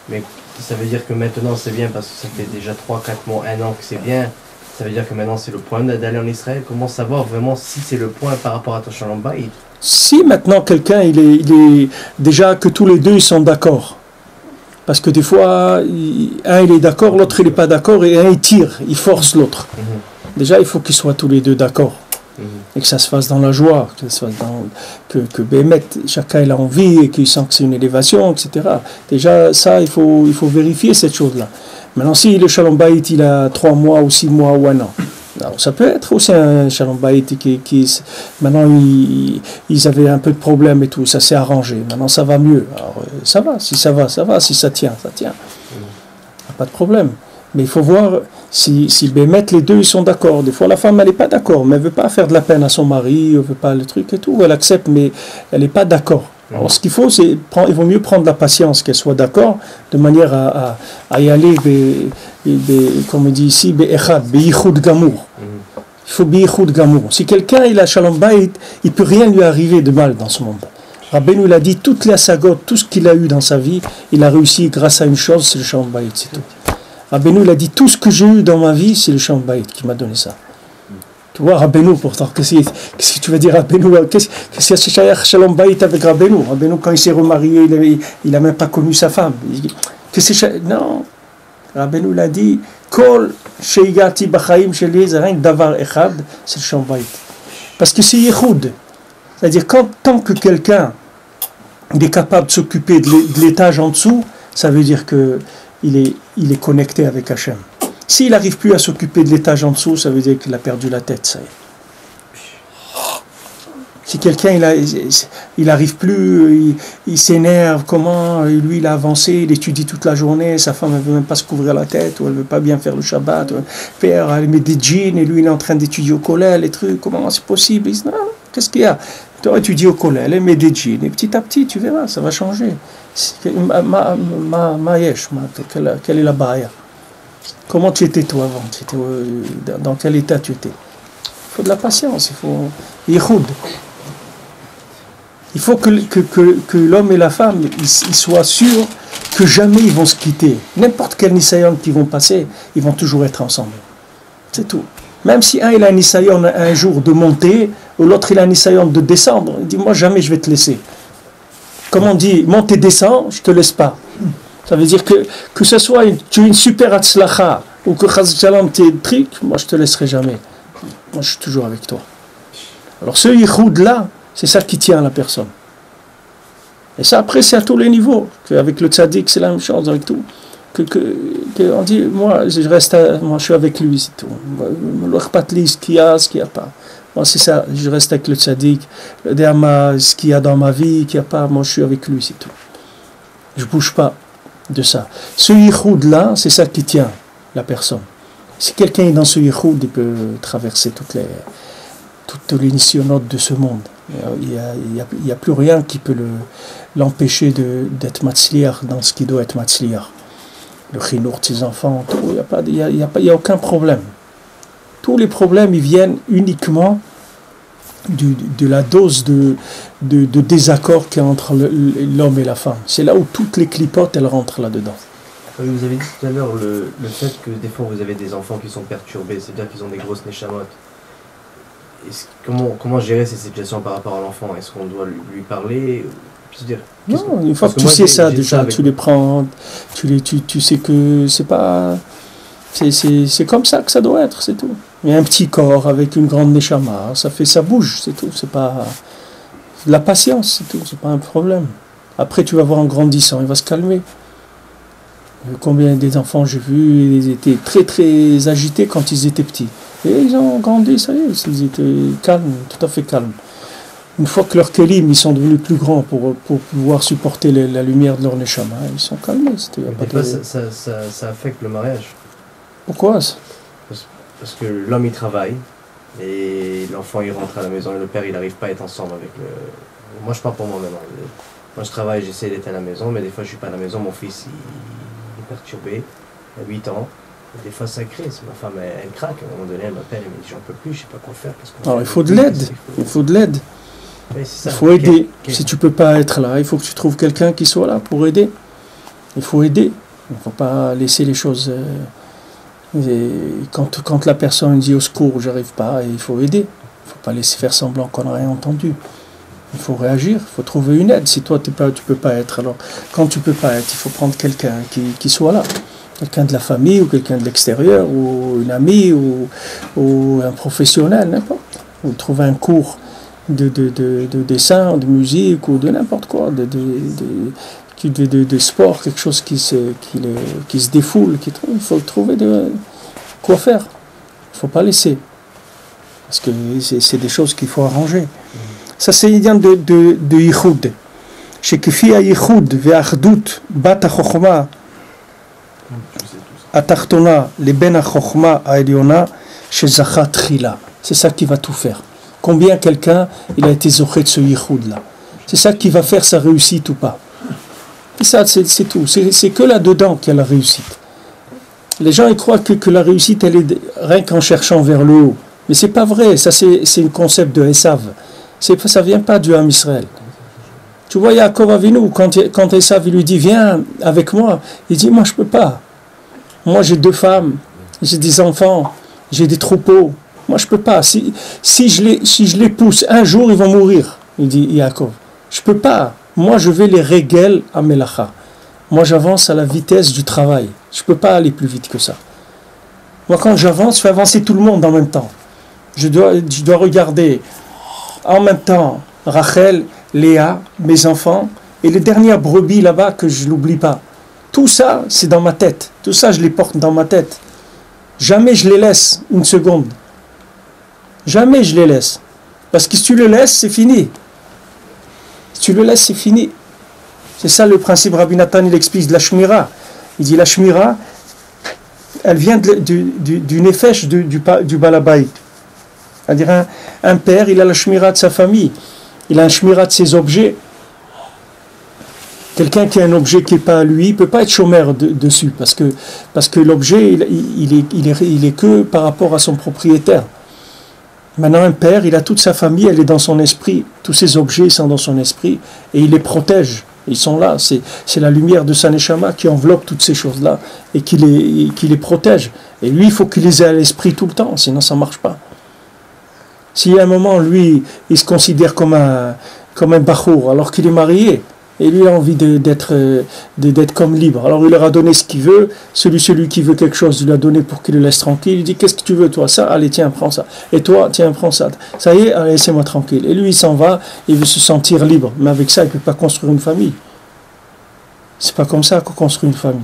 Mais ça veut dire que maintenant c'est bien parce que ça fait déjà 3, 4 mois, 1 an que c'est bien. Ça veut dire que maintenant c'est le point d'aller en Israël. Comment savoir vraiment si c'est le point par rapport à ton Shalom Bayit? Si maintenant quelqu'un, il est déjà que tous les deux ils sont d'accord. Parce que des fois, un il est d'accord, l'autre il n'est pas d'accord, et un il tire, il force l'autre. Déjà il faut qu'ils soient tous les deux d'accord. et que ça se fasse dans la joie, que ça se fasse que Bémet, chacun il a envie et qu'il sent que c'est une élévation, etc. Déjà, ça, il faut vérifier cette chose-là. Maintenant, si le Shalom Bayit, il a 3 mois ou 6 mois ou 1 an, alors, ça peut être aussi un Shalom Bayit qui maintenant, ils avaient un peu de problème et tout, ça s'est arrangé. Maintenant, ça va mieux. Alors, ça va, si ça va, ça va, si ça tient, ça tient. Pas de problème. Mais il faut voir si Bémet, les deux, ils sont d'accord. Des fois, la femme, elle n'est pas d'accord, mais elle ne veut pas faire de la peine à son mari, elle ne veut pas le truc et tout. Elle accepte, mais elle n'est pas d'accord. Alors, ce qu'il faut, c'est il vaut mieux prendre la patience, qu'elle soit d'accord, de manière à y aller, comme on dit ici, be'ichud gamour. Il faut be'ichud gamour. Si quelqu'un, il a Shalom Bayit, il ne peut rien lui arriver de mal dans ce monde. Rabbeinu, il a dit, toutes les sagotes, tout ce qu'il a eu dans sa vie, il a réussi grâce à une chose, c'est le Shalom Bayit, c'est tout. Rabbeinu, il a dit, tout ce que j'ai eu dans ma vie, c'est le Shalom Bayit qui m'a donné ça. Tu vois, Rabbeinu, pourtant, qu'est-ce que tu vas dire, Rabbeinu? Qu'est-ce qu'il y a Shalom Bayit avec Rabbeinu? Rabbeinu, quand il s'est remarié, il n'a même pas connu sa femme. Non. Rabbeinu l'a dit, Kol sheigati b'chaim sheli, c'est rien que davar echad, c'est le Shalom Bayit. Parce que c'est yichud. C'est-à-dire, tant que quelqu'un est capable de s'occuper de l'étage en dessous, ça veut dire qu'il est connecté avec Hachem. S'il n'arrive plus à s'occuper de l'étage en dessous, ça veut dire qu'il a perdu la tête, ça y est. Si quelqu'un, il n'arrive plus, il s'énerve, comment, lui il a avancé, il étudie toute la journée, sa femme ne veut même pas se couvrir la tête, ou elle ne veut pas bien faire le Shabbat, elle met des jeans, et lui il est en train d'étudier au collège, les trucs, comment c'est possible? Il dit, non, qu'est-ce qu'il y a? Tu as étudié au collège, elle met des jeans, et petit à petit, tu verras, ça va changer. Quelle est la barrière? Comment tu étais toi avant? Dans quel état tu étais? Il faut de la patience, il faut yichud. Il faut que l'homme et la femme ils soient sûrs que jamais ils vont se quitter. N'importe quel nisayon qu'ils vont passer, ils vont toujours être ensemble. C'est tout. Même si il a un nisayon un jour de monter, ou l'autre il a un nisayon de descendre, il dit moi jamais je vais te laisser. Comme on dit, monte et descends, je ne te laisse pas. Ça veut dire que ce soit tu es une super atzlacha ou que chas shalom tu es trick, moi je ne te laisserai jamais. Moi je suis toujours avec toi. Alors ce yichud là, c'est ça qui tient la personne. Et ça après c'est à tous les niveaux. Avec le tzaddik c'est la même chose, avec tout. On dit, moi je suis avec lui, c'est tout. Ce qu'il y a pas. Moi c'est ça, je reste avec le tzaddik. Ce qu'il y a dans ma vie, qu'il n'y a pas, moi je suis avec lui, c'est tout. Je ne bouge pas de ça. Ce yichud là, c'est ça qui tient la personne. Si quelqu'un est dans ce yichud, il peut traverser toutes les nisyonotes de ce monde. Il n'y a plus rien qui peut l'empêcher d'être matzliach dans ce qui doit être matzliach. Le chinour de ses enfants, il n'y a aucun problème. Tous les problèmes, ils viennent uniquement de la dose de désaccord qu'il y a entre l'homme et la femme. C'est là où toutes les clipotes, elles rentrent là-dedans. Vous avez dit tout à l'heure le fait que des fois vous avez des enfants qui sont perturbés, c'est-à-dire qu'ils ont des grosses neshamot. Comment gérer ces situations par rapport à l'enfant? Est-ce qu'on doit lui parler? Non, une fois que tu sais ça, déjà, tu les prends, tu sais que c'est pas... C'est comme ça que ça doit être, c'est tout. Il y a un petit corps avec une grande neshama, ça bouge, c'est tout. C'est pas de la patience, c'est tout, c'est pas un problème. Après, tu vas voir en grandissant, il va se calmer. Combien des enfants j'ai vus, ils étaient très très agités quand ils étaient petits. Et ils ont grandi, ça y est, ils étaient calmes, tout à fait calmes. Une fois que leurs kelim, ils sont devenus plus grands pour pouvoir supporter la lumière de leur neshama, ils sont calmés. Ça affecte le mariage. Pourquoi? Parce que l'homme il travaille et l'enfant il rentre à la maison et le père il n'arrive pas à être ensemble avec le... Moi je parle pour moi-même. Moi je travaille, j'essaie d'être à la maison, mais des fois je suis pas à la maison, mon fils il est perturbé, il a 8 ans. Des fois ça crée, ma femme elle craque, à un moment donné elle m'appelle, elle me dit j'en peux plus, je sais pas quoi faire. Alors il faut de l'aide, il faut de l'aide. Il faut aider. Si tu peux pas être là, il faut que tu trouves quelqu'un qui soit là pour aider. Il faut aider. Il ne faut pas laisser les choses... Quand la personne dit au secours, j'arrive pas, il faut aider. Il ne faut pas laisser faire semblant qu'on n'a rien entendu. Il faut réagir, il faut trouver une aide. Si toi tu peux pas être, alors quand tu peux pas être, il faut prendre quelqu'un qui soit là. Quelqu'un de la famille ou quelqu'un de l'extérieur ou une amie ou un professionnel, n'importe. ou trouver un cours de dessin, de musique ou de n'importe quoi, de sport, quelque chose qui se défoule, il faut trouver quoi faire. Il ne faut pas laisser. Parce que c'est des choses qu'il faut arranger. Ça, c'est l'idée de Yichud. שכפי הייחוד והאחדות בת החוכמה התחתונה לבין החוכמה העליונה שזכה תחילה. C'est ça qui va tout faire. Combien quelqu'un il a été zoché de ce yichud là. C'est ça qui va faire sa réussite ou pas. Et ça, c'est tout. C'est que là-dedans qu'il y a la réussite. Les gens ils croient que la réussite elle est rien qu'en cherchant vers le haut. Mais c'est pas vrai. Ça c'est un concept de Esav. Ça vient pas du Ham Israël. Tu vois, Yaakov Avinu, quand Esav lui dit viens avec moi, il dit moi je peux pas. Moi j'ai 2 femmes, j'ai des enfants, j'ai des troupeaux. Moi je peux pas. Si je les pousse, un jour ils vont mourir. Il dit Yaakov, je peux pas. Moi je vais les régel à Melacha. Moi j'avance à la vitesse du travail. Je peux pas aller plus vite que ça. Moi quand j'avance, je fais avancer tout le monde en même temps. Je dois regarder en même temps Rachel, Léa, mes enfants, et les dernières brebis là-bas que je n'oublie pas. Tout ça, c'est dans ma tête. Tout ça, je les porte dans ma tête. Jamais je les laisse une seconde. Jamais je les laisse. Parce que si tu le laisses, c'est fini. Si tu le laisses, c'est fini. C'est ça le principe. Rabbi Nathan, il explique de la shmira. Il dit la shmira, elle vient du nefesh du balabait. C'est-à-dire un père, il a la shmira de sa famille. Il a un shmira de ses objets. Quelqu'un qui a un objet qui n'est pas à lui, il ne peut pas être chômeur dessus, parce que l'objet, il est que par rapport à son propriétaire. Maintenant, un père, il a toute sa famille, elle est dans son esprit. Tous ses objets sont dans son esprit, et il les protège. Ils sont là. C'est la lumière de sa neshama qui enveloppe toutes ces choses-là, et qui les protège. Et lui, il faut qu'il les ait à l'esprit tout le temps, sinon ça ne marche pas. Si à un moment, lui, il se considère comme un bachour, alors qu'il est marié, et lui a envie d'être comme libre, alors il leur a donné ce qu'il veut, celui qui veut quelque chose, il lui a donné pour qu'il le laisse tranquille, il dit, qu'est-ce que tu veux toi? Ça, allez tiens, prends ça. Et toi, tiens, prends ça. Ça y est, allez, laissez-moi tranquille. Et lui, il s'en va, il veut se sentir libre, mais avec ça, il ne peut pas construire une famille. C'est pas comme ça qu'on construit une famille.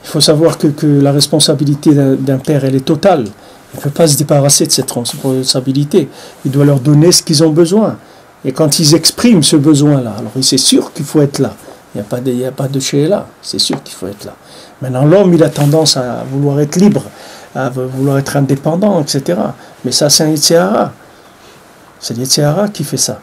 Il faut savoir que la responsabilité d'un père, elle est totale. Il ne peut pas se débarrasser de cette responsabilité. Il doit leur donner ce qu'ils ont besoin. Et quand ils expriment ce besoin-là, alors c'est sûr qu'il faut être là. Il n'y a pas de chez là. C'est sûr qu'il faut être là. Maintenant, l'homme, il a tendance à vouloir être libre, à vouloir être indépendant, etc. Mais ça, c'est un Yetzer-Hara. C'est l'Yetzer-Hara qui fait ça.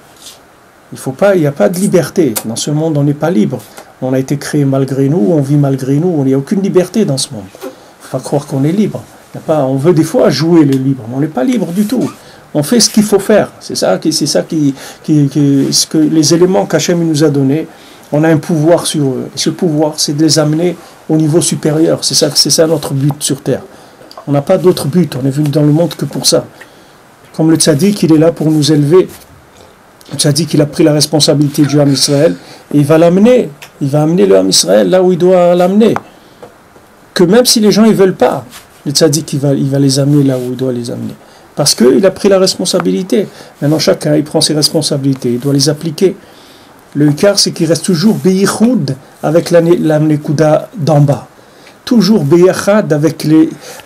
Il n'y a pas de liberté. Dans ce monde, on n'est pas libre. On a été créé malgré nous, on vit malgré nous. Il n'y a aucune liberté dans ce monde. Il ne faut pas croire qu'on est libre. On veut des fois jouer le libre, mais on n'est pas libre du tout. On fait ce qu'il faut faire. C'est ça ce que les éléments qu'Hachem nous a donnés. On a un pouvoir sur eux. Et ce pouvoir, c'est de les amener au niveau supérieur. C'est ça notre but sur terre. On n'a pas d'autre but. On est venu dans le monde que pour ça. Comme le tzaddik, il est là pour nous élever. Le tzaddik, il a pris la responsabilité du Ham Israël et il va l'amener. Il va amener le Ham Israël là où il doit l'amener. Que même si les gens ne veulent pas, le tzaddik, il va les amener là où il doit les amener. Parce qu'il a pris la responsabilité. Maintenant, chacun, il prend ses responsabilités. Il doit les appliquer. Le hikar, c'est qu'il reste toujours beyichoud avec la nekuda d'en bas. Toujours beyachad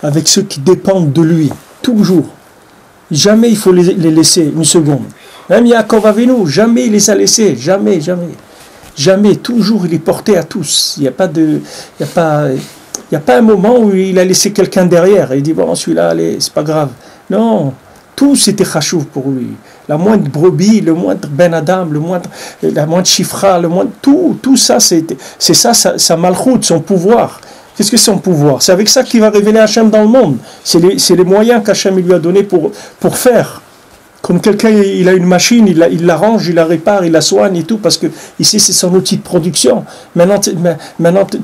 avec ceux qui dépendent de lui. Toujours. Jamais il faut les laisser une seconde. Même Yaakov Avinu, jamais il les a laissés. Jamais, jamais. Jamais. Toujours, il est porté à tous. Il n'y a pas un moment où il a laissé quelqu'un derrière. Et il dit, bon, celui-là, allez, c'est pas grave. Non, tout c'était chachouv pour lui. La moindre brebis, le moindre ben adam, la moindre chifra, tout ça, c'est ça, sa malchoute, son pouvoir. Qu'est-ce que c'est son pouvoir? C'est avec ça qu'il va révéler Hachem dans le monde. C'est les moyens qu'Hachem lui a donnés pour faire. Comme quelqu'un, il a une machine, il l'arrange, il la répare, il la soigne et tout, parce que ici c'est son outil de production. Maintenant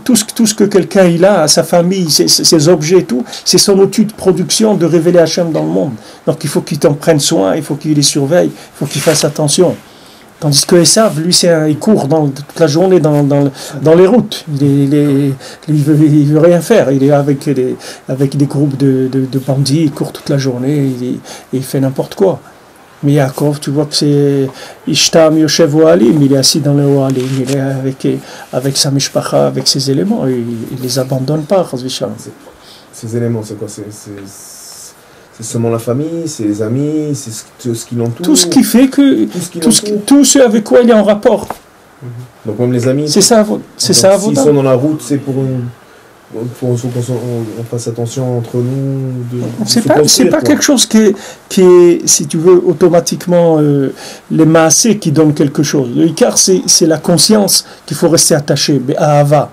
tout ce que quelqu'un il a, sa famille, ses objets et tout, c'est son outil de production de révéler Hachem dans le monde. Donc il faut qu'il t'en prenne soin, il faut qu'il les surveille, il faut qu'il fasse attention. Tandis que Esav, lui, il court toute la journée dans les routes. Il veut rien faire. Il est avec des groupes de bandits, il court toute la journée, il fait n'importe quoi. Mais Yaakov, tu vois que c'est Ishtam Yoshev Ohalim, il est assis dans le Ohalim, il est avec sa mishpacha, avec ses éléments, il les abandonne pas, Chas v'Shalom. Ces éléments, c'est quoi? C'est seulement la famille, c'est les amis, c'est ce qui l'entoure. Tout ce qui fait que tout ce avec quoi il est en rapport. Donc même les amis. C'est ça. S'ils sont dans la route, c'est pour qu'on fasse attention entre nous. C'est pas quelque chose qui est, si tu veux, automatiquement les maasés qui donnent quelque chose. Le Ikar, c'est la conscience qu'il faut rester attaché. Mais Ahava.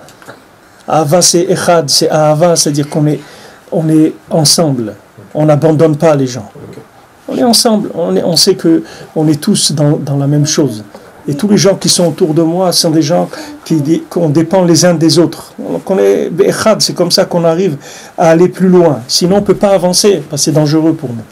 Ahava, c'est Echad, c'est Ahava, c'est-à-dire qu'on est ensemble. On n'abandonne pas les gens. On est ensemble. On sait qu'on est tous dans la même chose. Et tous les gens qui sont autour de moi sont des gens qu'on dépend les uns des autres. Donc on est Echad, c'est comme ça qu'on arrive à aller plus loin. Sinon, on ne peut pas avancer, parce que c'est dangereux pour nous.